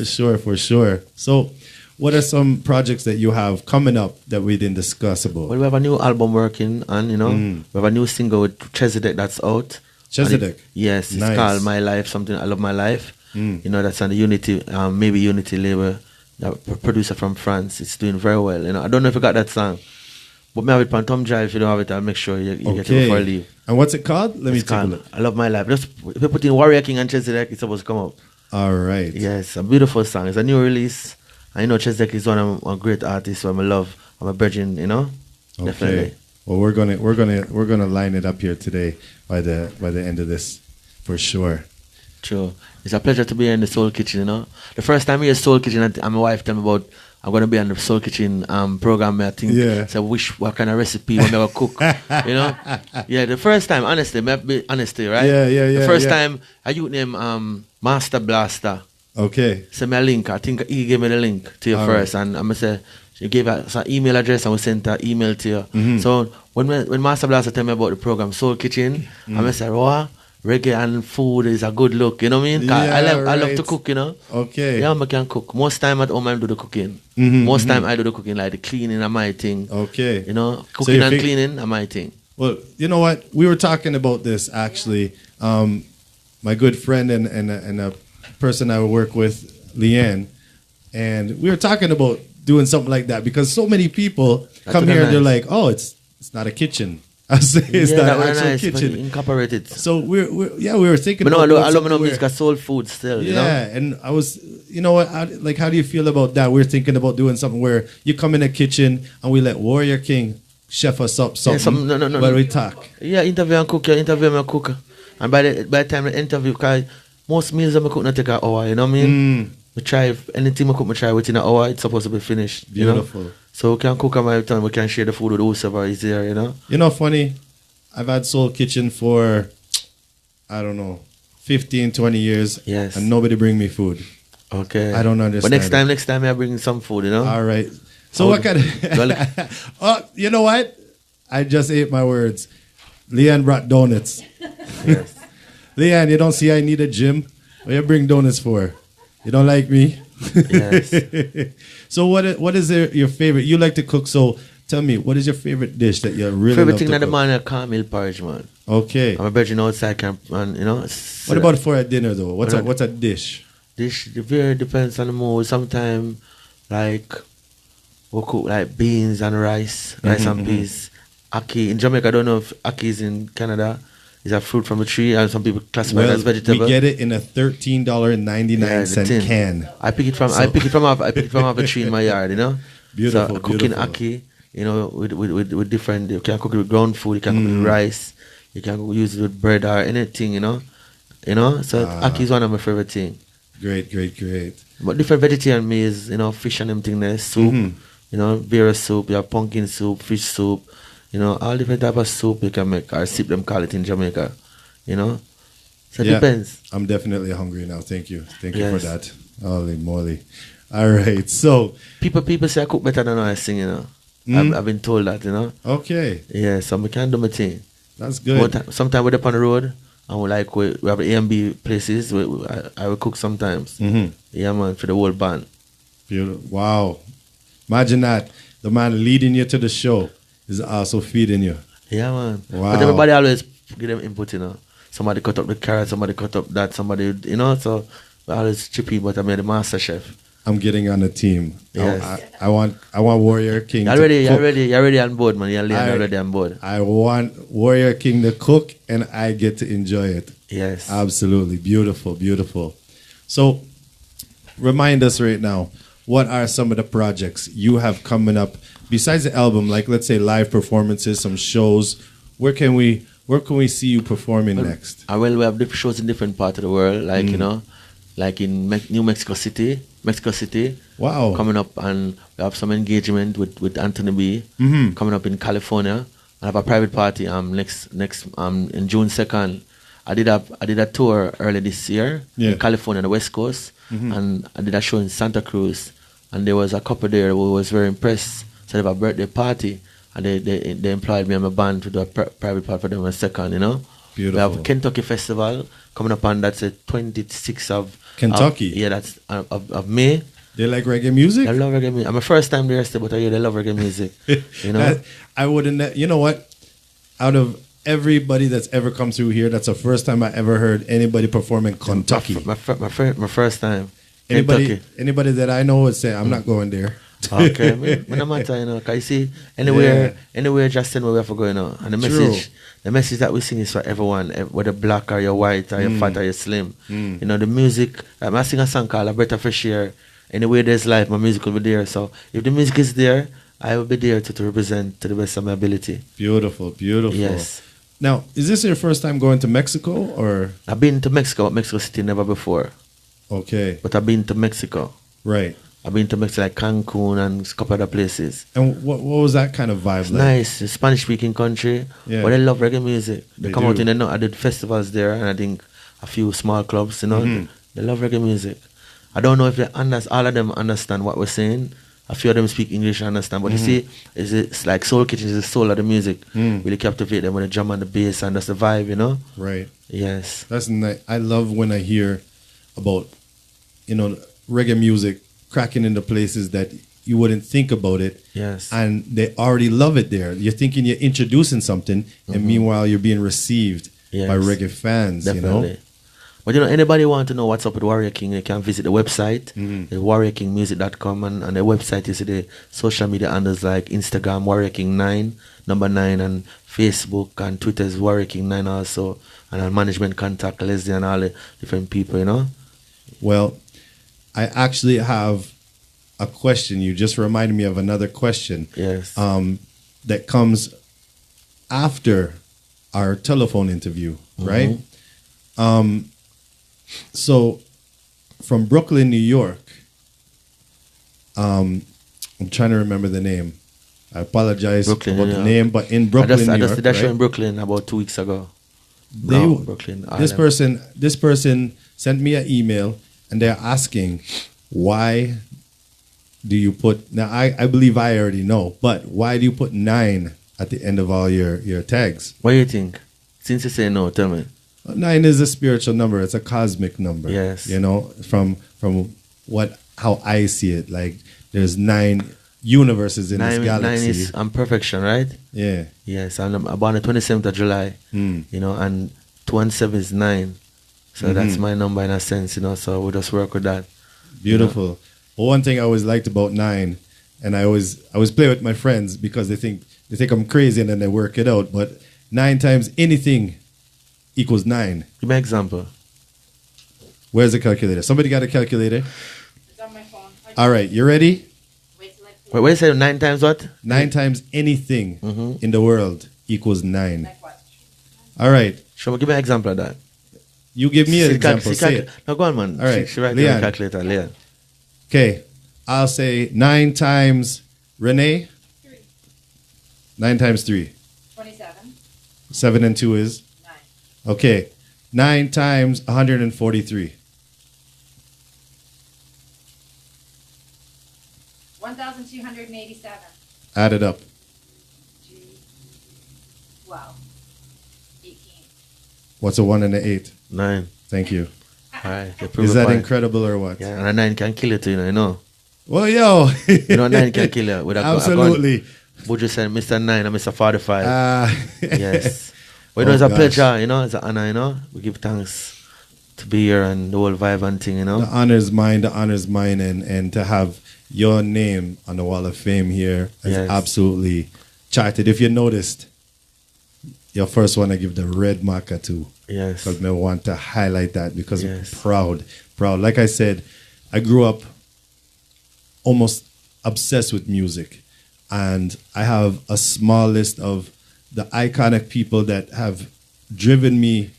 For sure. So, what are some projects that you have coming up that we didn't discuss about? Well, we have a new album working on, we have a new single with Chesedek that's out. Chesedek? And yes, it's Nice. called My Life, something I Love My Life. That's on the Unity, maybe Unity label. The producer from France. It's doing very well. I don't know if you got that song. But me have it on Tom Drive. If you don't have it, I'll make sure you get it before I leave. And what's it called? Let me It's take a called look. I Love My Life. Just if you put in Warrior King and Chesedek, it's supposed to come up. All right. Yes, a beautiful song. It's a new release. I know Chesedek is one of my great artists who I love. I'm a virgin, Definitely. Okay. Well, we're gonna line it up here today by the end of this, for sure. True. It's a pleasure to be here in the Soul Kitchen, The first time I hear Soul Kitchen, and my wife tell me about I'm going to be on the Soul Kitchen program, I think. Yeah. So what kind of recipe I'm going to cook, Yeah, the first time, honestly, may I be honest, right? Yeah, The first yeah. time, I used name Master Blaster. Okay. Send me a link. I think he gave me the link to you All first. And I'm going to say, she gave us an email address and we sent an email to you. So when Master Blaster tell me about the program, Soul Kitchen, I'm going to say, wow, reggae and food is a good look, you know what I mean? 'Cause Yeah, I love to right. cook, Okay. Yeah, I can cook. Most time at home I do the cooking. Most time I do the cooking, like the cleaning are my thing. Okay. Cooking you and think- cleaning are my thing. Well, you know what? We were talking about this actually. My good friend and a person I work with, Leanne, and we were talking about doing something like that because so many people That's come what here and they're nice. like, "Oh, it's not a kitchen." I say it's Yeah, not that an was actual nice. kitchen. Incorporate it. So we were thinking. But no, about doing I love something music where- as soul food still, Yeah, and I was, you know what? How do you feel about that? We're thinking about doing something where you come in the kitchen and we let Warrior King chef us up something no. while we talk. Yeah, interview and cook, interview and cook. And by the time the interview, because most meals I cook not take an hour, you know what I mean? We try, anything I cook, we try within an hour, it's supposed to be finished. Beautiful. You know? So we can cook at my time, we can share the food with whoever is there, You know, funny, I've had Soul Kitchen for, I don't know, 15, 20 years. Yes. And nobody bring me food. Okay. I don't understand. But next time I bring some food, All right. So Oh, what kind of... Oh, you know what? I just ate my words. Leanne brought donuts. Yes. Leanne, you don't see I need a gym? What you bring donuts for? You don't like me? Yes. So what is your favorite? You like to cook, so tell me, what is your favorite dish that you really Favorite love thing to that the cook? man caramel porridge, man. Okay. I'm a virgin outside camp, and What about for a dinner though? What What's a dish? This very depends on the mood. Sometimes, like, we'll cook like beans and rice and peas. Ackee in Jamaica, I don't know if ackee is in Canada. It's a fruit from a tree, and some people classify it as vegetable. we get it in a $13.99 the tin. can. I pick it from off a tree in my yard, Beautiful, So cooking beautiful. ackee, with different. You can cook it with ground food. You can cook it with rice. You can use it with bread or anything. So ackee is one of my favorite things. Great. But different vegetarian meals, fish and them thing there, soup. You know, various soup. You have pumpkin soup, fish soup. You know, all different type of soup you can make, or sip them call it in Jamaica. You know, so it depends. I'm definitely hungry now. Thank you for Yes. that. Holy moly! All right, so People say I cook better than I sing. You know, I've been told that. You know. okay, Yeah, so I can do my thing. that's good. Sometimes we're up on the road and we have A and B places. I will cook sometimes. Mm-hmm. Yeah, man, for the whole band. Beautiful. Wow, imagine that the man leading you to the show is also feeding you. Yeah, man. Wow. But everybody always give them input, you know. Somebody cut up the carrot, somebody cut up that, somebody, you know. So we always chippy, but I'm the master chef. I'm getting on the team. Yes. I want Warrior King. You're already on board, man. You're already on board. I want Warrior King to cook, and I get to enjoy it. Yes. Absolutely beautiful, beautiful. So, remind us right now, what are some of the projects you have coming up besides the album? Like, let's say live performances, some shows. Where can we see you performing next? Well, we have different shows in different parts of the world, like you know, like in New Mexico City. Wow. Coming up, and we have some engagement with Anthony B. Coming up in California. I have a private party next in June 2nd. I did a tour early this year in California, the West Coast, and I did a show in Santa Cruz, and there was a couple there who was very impressed. So they have a birthday party, and they employed me and my band to do a private party for them on 2nd, you know. Beautiful. We have Kentucky Festival coming up, and that's the 26th of Kentucky. That's of May. They like reggae music? I love reggae music. I'm my first time there, but I hear they love reggae music. You know, I wouldn't. You know what? Out of everybody that's ever come through here, that's the first time I ever heard anybody perform in Kentucky. My first time. Anybody that I know would say, I'm not going there. Okay, no matter, you know, cause you see, anywhere just send where we have to go, you know. And the message that we sing is for everyone, whether black or you're white or you're fat or you're slim. You know, the music, I sing a song called A Breath of Fresh Air. Anywhere there's life, my music will be there. So if the music is there, I will be there to represent to the best of my ability. Beautiful, beautiful. Yes. Now, is this your first time going to Mexico, or? I've been to Mexico, Mexico City, never before. Okay. But I've been to Mexico. Right. I've been to Mexico, like Cancun and a couple other places. And what was that kind of vibe it's like? Nice. It's a Spanish-speaking country, but they love reggae music. They come out in I did festivals there, and I think a few small clubs, you know. They love reggae music. I don't know if all of them understand what we're saying. A few of them speak English and understand. But you see, it's like Soul Kitchen is the soul of the music. Really captivate them with the drum and the bass, and that's the vibe, you know? Right. Yes. That's nice. I love when I hear about, you know, reggae music cracking into places that you wouldn't think about it. Yes. And they already love it there. You're thinking you're introducing something, and meanwhile you're being received by reggae fans, Definitely. you know? But you know, anybody want to know what's up with Warrior King, they can visit the website, warriorkingmusic.com, and the website is the social media handles like Instagram, Warrior King 9, number 9, and Facebook and Twitter is Warrior King 9 also, and our management contact Leslie and all the different people, you know. Well, I actually have a question. You just reminded me of another question. Yes. That comes after our telephone interview, right? So, from Brooklyn, New York, I'm trying to remember the name. I apologize about the name, but in Brooklyn, New York, I just did a show in Brooklyn about 2 weeks ago. Brooklyn. This person sent me an email, and they're asking, why do you put? Now, I believe I already know, but why do you put 9 at the end of all your tags? What do you think? Since you say no, tell me. 9 is a spiritual number. It's a cosmic number. Yes. You know, from how I see it. Like, there's 9 universes in this galaxy. 9 is perfection, right? Yeah. Yes, and I'm born the 27th of July. You know, and 2 and 7 is 9. So that's my number in a sense, you know. So we just work with that. Beautiful. You know? Well, one thing I always liked about 9, and I always play with my friends because they think I'm crazy, and then they work it out. But 9 times anything equals 9. Give me an example. Where's the calculator? Somebody got a calculator? It's on my phone. All right, you ready? Wait, what you say? 9 times what? 9 times anything in the world equals 9. All right. Show give me an example of that. You give me an example. Say it. No, go on, man. All right. She write Leon. the calculator, Leon. Okay. I'll say 9 times Renee? 3. 9 times 3. 27. 7 and 2 is? 9. Okay. 9 times 143. 1,287. Add it up. 12. 18. What's a 1 and an 8? 9. Thank you. All right. Is that incredible or what? Yeah, and a 9 can kill you too, you know. Well, yo. You know, a 9 can kill you. With a Absolutely. Would you say Mr. 9 and Mr. 45? Yes. Well, you know, Oh, it's a gosh. pleasure, you know, it's an honor, you know. We give thanks to be here and the whole vibe and thing, you know. The honor's mine, and to have your name on the Wall of Fame here is Yes. absolutely charted. If you noticed, your first one I give the red marker to. Yes. Because I want to highlight that because Yes. I'm proud. Like I said, I grew up almost obsessed with music, and I have a small list of the iconic people that have driven me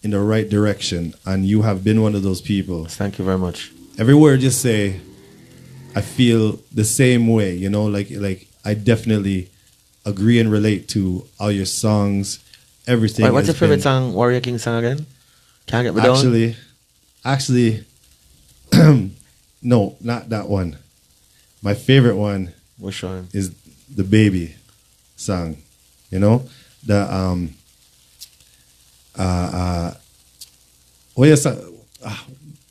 in the right direction, and you have been one of those people. Thank you very much. Every word you say, I feel the same way, you know, like I definitely agree and relate to all your songs, everything. Wait, what's has your favorite been- song, Warrior King song again? Can't get me down? Actually, no, not that one. My favorite one Which one? is the Baby song, you know, the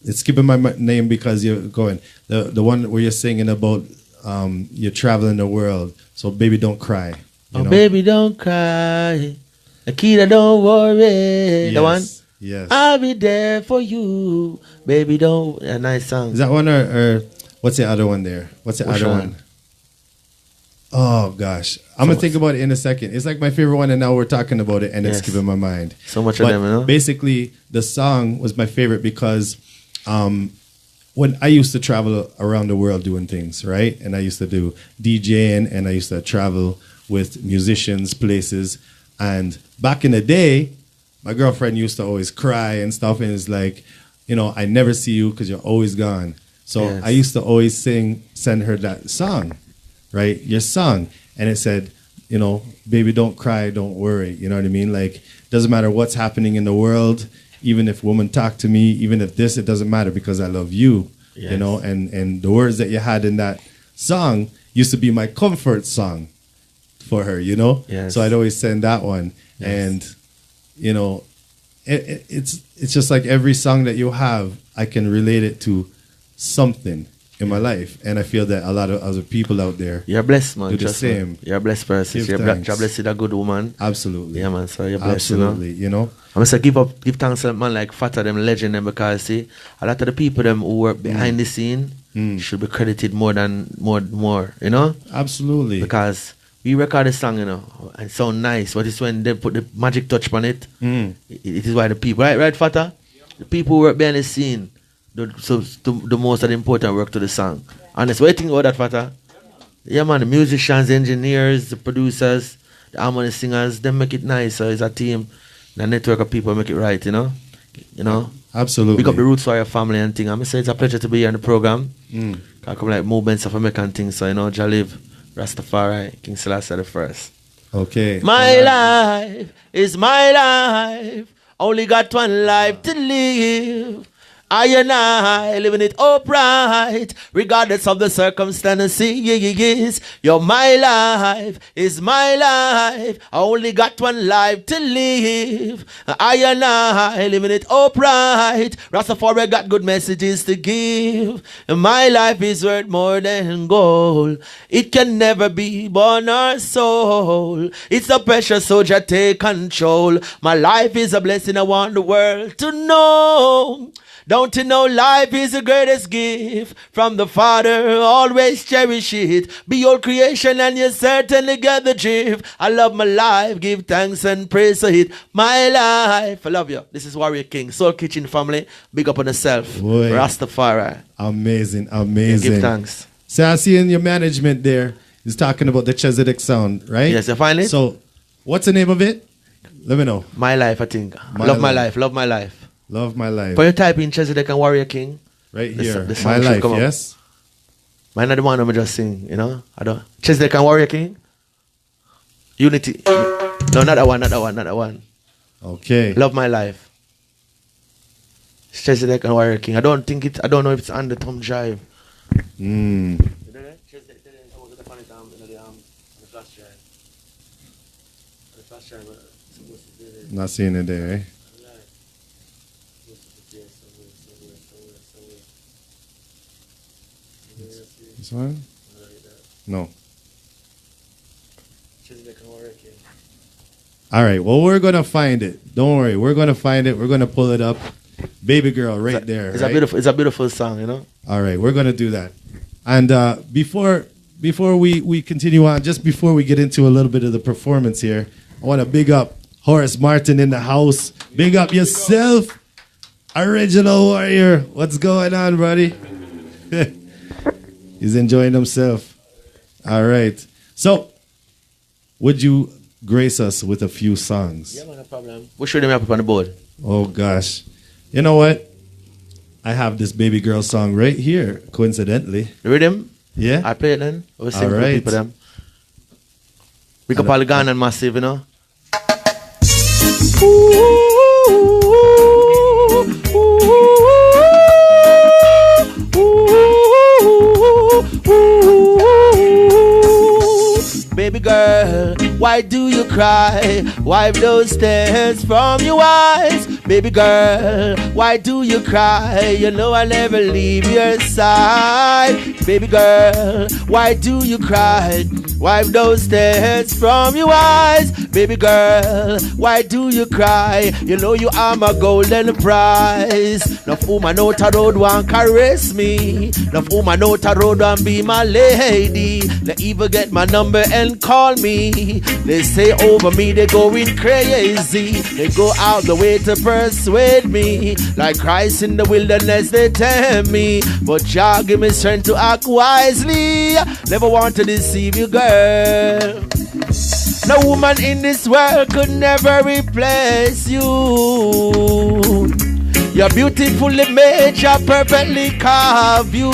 it's skipping my name because you're going the one where you're singing about you're traveling the world. So baby, don't cry. You Oh, know? baby, don't cry. Akita, don't worry. Yes, The one? Yes. I'll be there for you. Baby, don't. A nice song. Is that one or what's the other one there? What's the Which other one? one? Oh gosh, I'm gonna think about it in a second. It's like my favorite one, and now we're talking about it, and it's Yes. skipping my mind. So much of But them, you know? basically, the song was my favorite because when I used to travel around the world doing things, right? And I used to do DJing, and I used to travel with musicians, places. And back in the day, my girlfriend used to always cry and stuff, and it's like, you know, I never see you because you're always gone. So Yes. I used to always send her that song, right? Your song. And it said, you know, baby, don't cry, don't worry. You know what I mean? Like, doesn't matter what's happening in the world, even if women talk to me, even if this, it doesn't matter because I love you. You Yes. know, and the words that you had in that song used to be my comfort song for her, you know? Yes. So I'd always send that one. Yes. And, you know, it's just like every song that you have, I can relate it to something in my life. And I feel that a lot of other people out there You're blessed, man. do the Trust me. same. You're a blessed person. Give You're thanks. blessed with a good woman. Absolutely. Yeah, man. So you're blessed, you know? Absolutely, you know? I'm gonna say give thanks to man like FATTA, them legend them, because see a lot of the people them who work behind the scene should be credited more, you know? Absolutely. Because we record a song, you know, and it sound nice, but it's when they put the magic touch on it. It is why the people, right, FATTA? The people who work behind the scene do the most of the important work to the song. Honest, what do you think about that, FATTA? Yeah, man, the musicians, the engineers, the producers, the harmony singers, they make it nice. So it's a team, the network of people make it right, you know? You know? Absolutely. Pick up the Roots Warrior family and thing. I'm say it's a pleasure to be here on the program. I come like movements of American things, so you know, Jalib, Rastafari, King Selassie the first. Okay. My life is my life. Only got one life to live. I and I living it upright, regardless of the circumstances. You're my life, is my life. I only got one life to live. I and I living it upright. Rastafari got good messages to give. My life is worth more than gold. It can never be born or sold. It's a precious soldier, take control. My life is a blessing I want the world to know. Don't you know life is the greatest gift from the Father? Always cherish it. Be your creation and you certainly get the drift. I love my life. Give thanks and praise for it. My life. I love you. This is Warrior King. Soul Kitchen family. Big up on yourself. Boy. Rastafari. Amazing, And amazing. give thanks. So I see in your management there is talking about the Chesedek sound, right? Yes, you find it? So what's the name of it? Let me know. My life, I think. My love my life. life. Love my life. Love my life. When you type in Chesedek and Warrior King, Right the here. song My should life, come up. yes? Man, I don't want to just sing, you know? I don't. Chesedek and Warrior King? Unity. No, not that one. Okay. Love My Life. Chesedek and Warrior King. I don't know if it's on the thumb drive. Not seeing it there, eh? This one? No. All right. Well, we're gonna find it. Don't worry. We're gonna find it. We're gonna pull it up. Baby Girl, right there. It's right? a beautiful song, you know. All right. We're gonna do that. And before we continue on, just before we get into a little bit of the performance here, I want to big up Horace Martin in the house. Big up yourself, Original Warrior. What's going on, buddy? He's enjoying himself. All right. So, would you grace us with a few songs? Yeah, man, no problem. We'll show them up on the board. Oh, gosh. You know what? I have this Baby Girl song right here, coincidentally. The rhythm? Yeah? I play it then. We'll sing All for right. people them. We can probably Ghana and Massive, you know. Baby girl, why do you cry? Wipe those tears from your eyes. Baby girl, why do you cry? You know I'll never leave your side. Baby girl, why do you cry? Wipe those tears from your eyes. Baby girl, why do you cry? You know you are my golden prize. No woman out a road want caress me. No woman out a road want be my lady. They even get my number and call me. They say over me they going crazy. They go out the way to persuade me. Like Christ in the wilderness they tell me. But Jah give me strength to act wisely. Never want to deceive you, girl. No woman in this world could never replace you. You're beautifully made, you're perfectly carved you.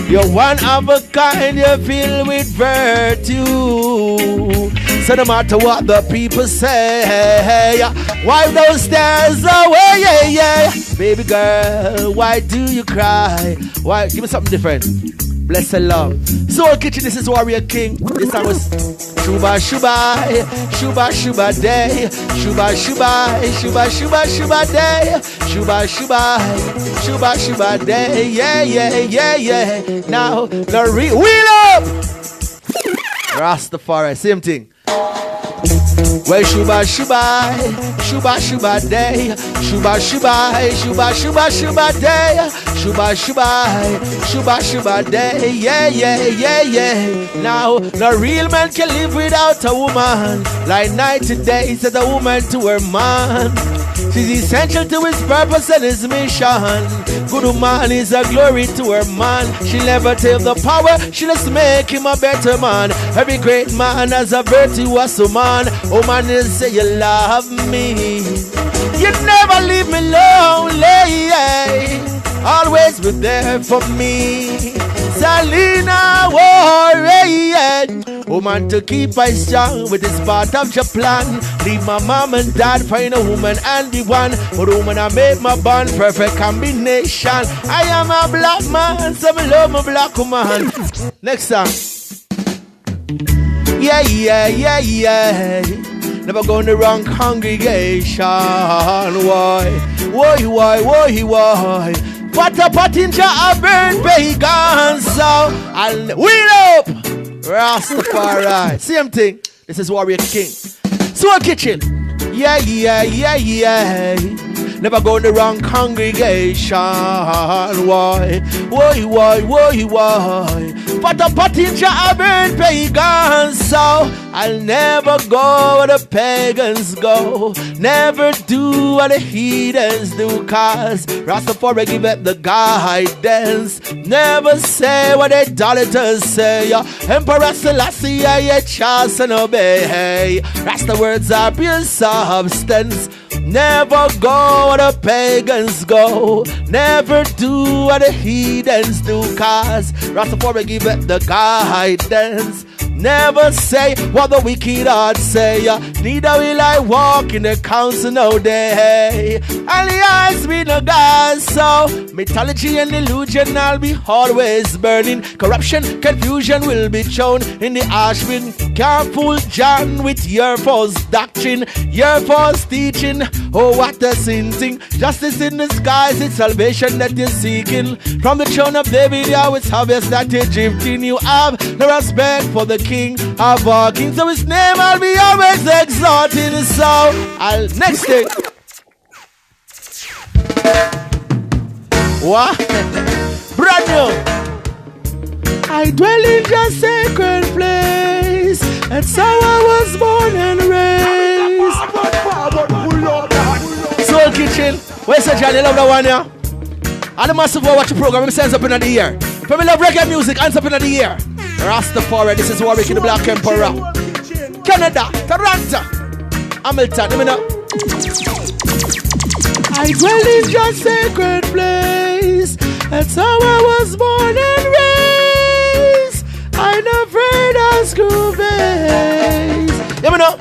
You're one of a kind, you're filled with virtue. So no matter what the people say, wipe those tears away, yeah, yeah. Baby girl, why do you cry? Why? Give me something different. Blessed love. Soul Kitchen, this is Warrior King. This song was Shuba Shuba, Shuba Shuba Day, Shuba Shuba, Shuba Shuba Shuba Day, Shuba Shuba, Shuba Shuba Day, yeah, yeah, yeah, yeah. Now, the wheel up! Rastafari, same thing. Well, Shuba Shuba, Shuba Shuba Day, Shuba Shuba, Shuba Shuba Shuba Day, Shuba Shuba, Shuba Shuba Day, yeah, yeah, yeah, yeah. Now, the real man can live without a woman, like 90 days as a woman to her man. She's essential to his purpose and his mission. Good woman is a glory to her man. She'll never take the power, she'll just make him a better man. Every great man has a virtuous woman. Oh man, you say you love me. You never leave me lonely. Always be there for me. Salina Warrior. Woman to keep I strong with this part of your plan. Leave my mom and dad, find a woman and be one. But woman I make my bond, perfect combination. I am a black man, so I love my black woman. Next song. Yeah, yeah, yeah, yeah. Never go in the wrong congregation. Why? FATTA Pottinger a burn pagan. So I'll wheel up Rastafari. Same thing. This is Warrior King. Soul Kitchen. Yeah, yeah, yeah, yeah. Never go in the wrong congregation. Why? FATTA Pottinger a burn pagan. So I'll never go where the pagans go. Never do what the heathens do. Cause Rastafari give it the guidance. Never say what the idolaters say. Emperor Selassie, I trust and obey. Rasta words are pure substance. Never go where the pagans go. Never do what the heathens do. Cause Rastafari give it the guidance. Never say what the wicked heart say. Neither will I walk in the council no day. Alias be no God, so mythology and illusion I'll be always burning. Corruption, confusion will be shown in the ash bin. Can't fool John with your false doctrine, your false teaching. Oh, what a sin thing. Justice in disguise, it's salvation that you're seeking. From the throne of David, yeah, it's obvious that you're drifting. You have no respect for the King of all kings, so his name I'll be always exalting. So I'll next thing. What? Brand new. I dwell in your sacred place. That's how I was born and raised. Soul Kitchen. Where's the Johnny? Love that one, yeah? And the massive watch the program. I'm saying up in the ear. For me love reggae music, hands up in the ear. Rastafari, this is Warwick in the Black Emperor. Canada, Toronto, Hamilton, let me know. I dwell in your sacred place. That's how I was born and raised. I'm afraid of school face. Let me know.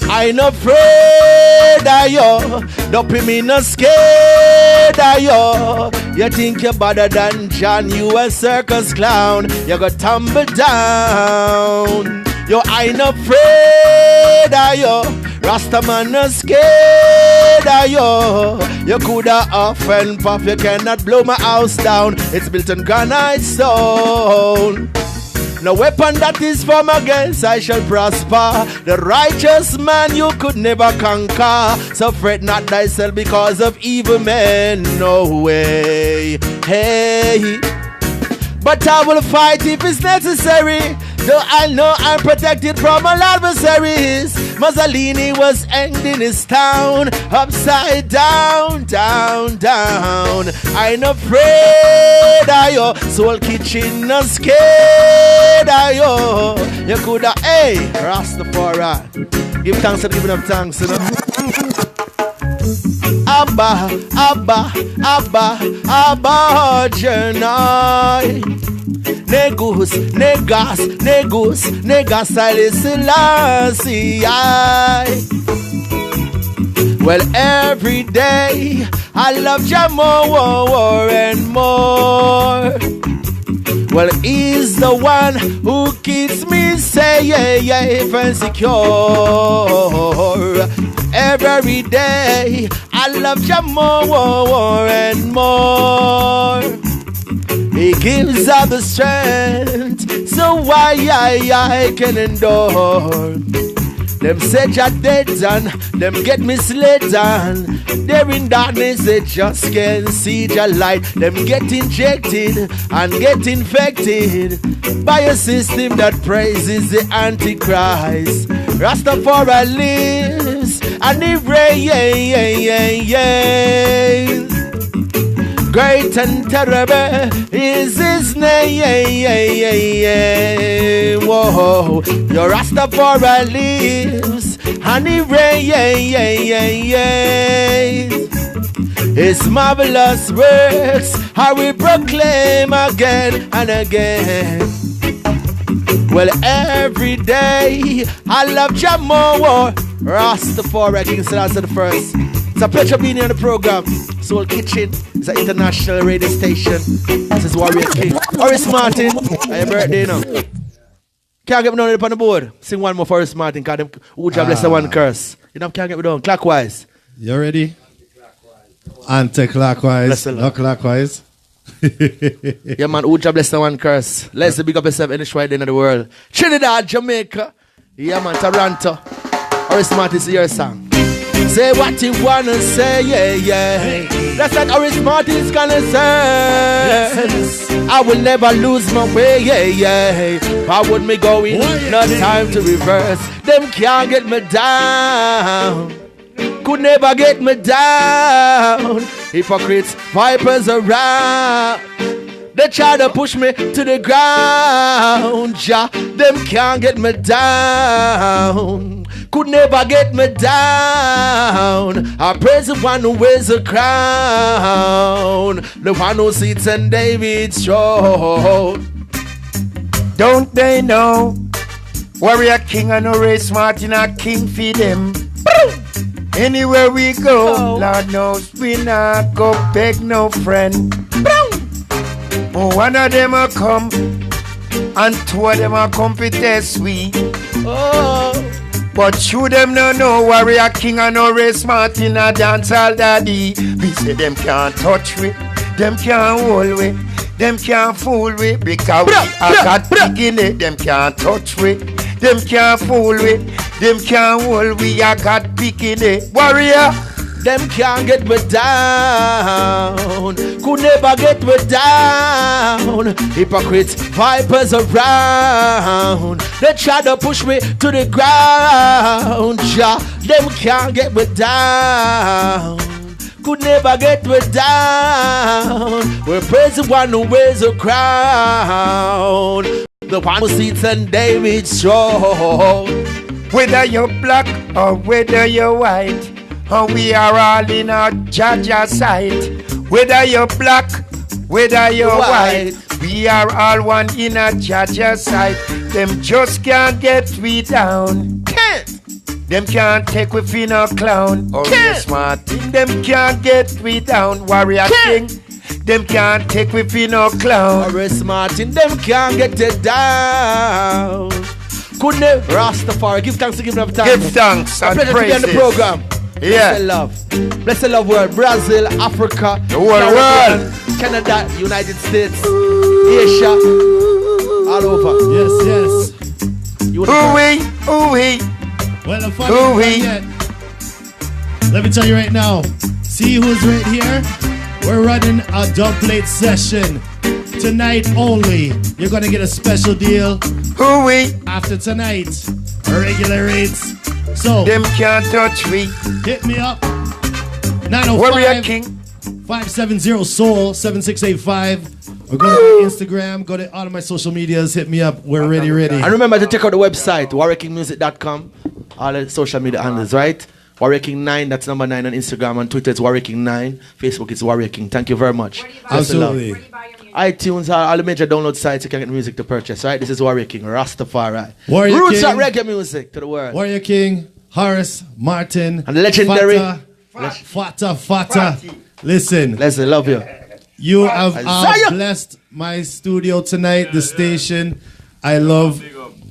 I'm afraid of you. Don't be me no scared of you. You think you're better than John, you a circus clown. You go tumble down. Yo, I'm afraid of you. Rastaman no scared of you. You coulda off and puff, you cannot blow my house down. It's built on granite stone. No weapon that is formed against I shall prosper. The righteous man you could never conquer. So fret not thyself because of evil men. No way. Hey. But I will fight if it's necessary. Though I know I'm protected from all adversaries. Mussolini was hanged in his town. Upside down, down, down. I'm afraid of you. Soul Kitchen not scared of you. You coulda, hey, Rastafari. Give thanks and give them thanks, you know. Abba, Abba, Abba, Abba, Janai. Negus, negas, negus, negas, Selassie. Well, every day I love Jah more and more. Well, he's the one who keeps me safe and secure. Every day I love Jah more and more. He gives us the strength, so why I can endure. Them say Jah dead and them get misled and they're in darkness, they just can't see Jah light. Them get injected and get infected by a system that praises the Antichrist. Rastafari lives and he reigns. Great and terrible is his name. Whoa, your Rastafari lives and he reigns. His marvelous works I will proclaim again and again. Well, every day I love Jah more. Rastafari, King Selassie the First. It's a pleasure being here on the program. Soul Kitchen is an international radio station. This is Warrior King. Horace Martin, your birthday now. Can't get me down up on the board. Sing one more for Horace Martin, because them who Jah bless the one curse. You know, can't get me down. Clockwise. You ready? Anti-clockwise. Not clockwise. Yeah, man, who Jah bless the one curse. Let's big up yourself any right in the world. Trinidad, Jamaica. Yeah, man, Toronto. Horace Martin, is your song. Say what you wanna say, yeah. That's what Horace Martin's gonna say. I will never lose my way, yeah. How would me going? No time to reverse. Them can't get me down. Could never get me down. Hypocrites, vipers around. They try to push me to the ground, ja. Them can't get me down. Could never get me down. I praise the one who wears a crown, the one who sits on David's throne. Don't they know? Warrior king and no race Martin a king feed them. Anywhere we go, Lord knows we not go beg no friend. One of them a come and two of them a come to test we. But you them no know Warrior king and no race Martin a dance all daddy. We say them can't touch we, them can't hold we, them can't fool we, because we are got big in it. Them can't touch we, them can't fool we, them can't hold we, I got big in it. Warrior, them can't get me down. Could never get me down. Hypocrites, vipers around. They try to push me to the ground, ja. Them can't get me down. Could never get me down. We praise the one who wears a crown, the one who sits on David's throne. whether you're black or whether you're white, and we are all in our Jaja side. Whether you're black, whether you're white, we are all one in a Jaja side. Them just can't get we down. Can't. Them can't take we for no clown. Or smart. Them can't get we down. Warrior king. Them can't take we for no clown. Or smart. Them can't get it down. Couldn't Rastafari. Give thanks to give them time. Give thanks and pleasure praises. to be on the program. Yeah. Bless the love. Bless the love world. Brazil, Africa, the world. Canada, United States, Asia, all over. Yes. Ooh-wee. Well, the funny yet. Let me tell you right now. See who's right here? We're running a dub plate session. Tonight only. You're going to get a special deal. Ooh-wee. After tonight. Regular rates. So them can't touch me. Hit me up. 905 Warrior King 570 Soul 7685. Or go to my Instagram, go to all of my social medias, hit me up. We're ready. And remember to check out the website, warriorkingmusic.com. All the social media handles, right? Warrior King 9, that's number 9 on Instagram. On Twitter it's Warrior King 9. Facebook it's Warrior King. Thank you very much. Absolutely. iTunes, all the major download sites you can get music to purchase, right? This is Warrior King, Rastafari. Warrior Roots King, of reggae music to the world. Warrior King, Horace, Martin, and legendary FATTA. Listen, love you. You have blessed my studio tonight, the station. I love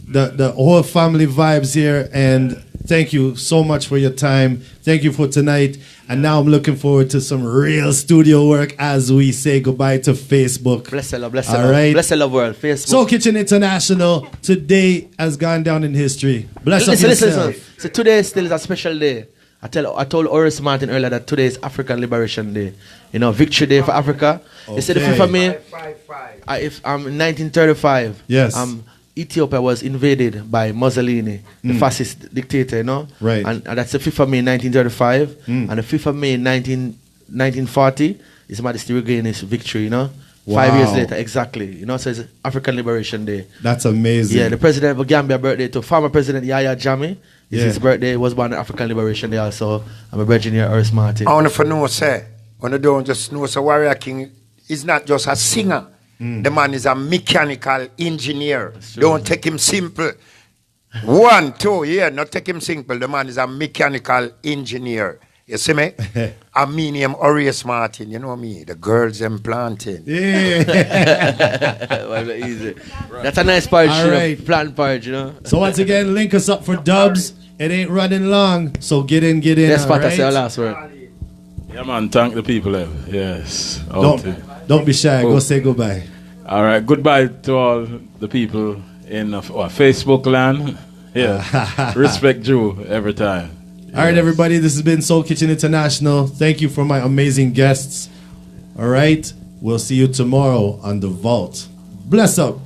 the whole family vibes here, and thank you so much for your time. Thank you for tonight. And now I'm looking forward to some real studio work as we say goodbye to Facebook. Bless the love, All right. Bless the love world, Facebook. Soul Kitchen International, today has gone down in history. Bless up listen. yourself. So today still is a special day. I told Horace Martin earlier that today is African Liberation Day. You know, Victory Day for Africa. Okay. They said the 5th of May, in 1935, yes. Ethiopia was invaded by Mussolini, the fascist dictator, you know? Right. And that's the 5th of May 1935. And the 5th of May 1940, His Majesty regained his victory, you know? Wow. 5 years later, exactly. You know, so it's African Liberation Day. That's amazing. Yeah, the president of Gambia birthday to former President Yahya Jammeh. His birthday was born on African Liberation Day also. I'm a virgin here, Horace Martin. I want to know, say, when you don't just know, so Warrior King is not just a singer. The man is a mechanical engineer. Don't take him simple. 1, 2, not take him simple. The man is a mechanical engineer. You see me? I mean him Horace Martin, you know me, the girls them planting. Yeah. Easy. That's a nice part, All right. plant part, you know. So once again, link us up for dubs. It ain't running long, so get in. Yes, all Pat, right? say our last word. Yeah, man, thank the people. Yes. Don't be shy. Go say goodbye. All right, goodbye to all the people in Facebook land. Yeah, respect Drew every time. All right, everybody, this has been Soul Kitchen International. Thank you for my amazing guests. All right, we'll see you tomorrow on The Vault. Bless up.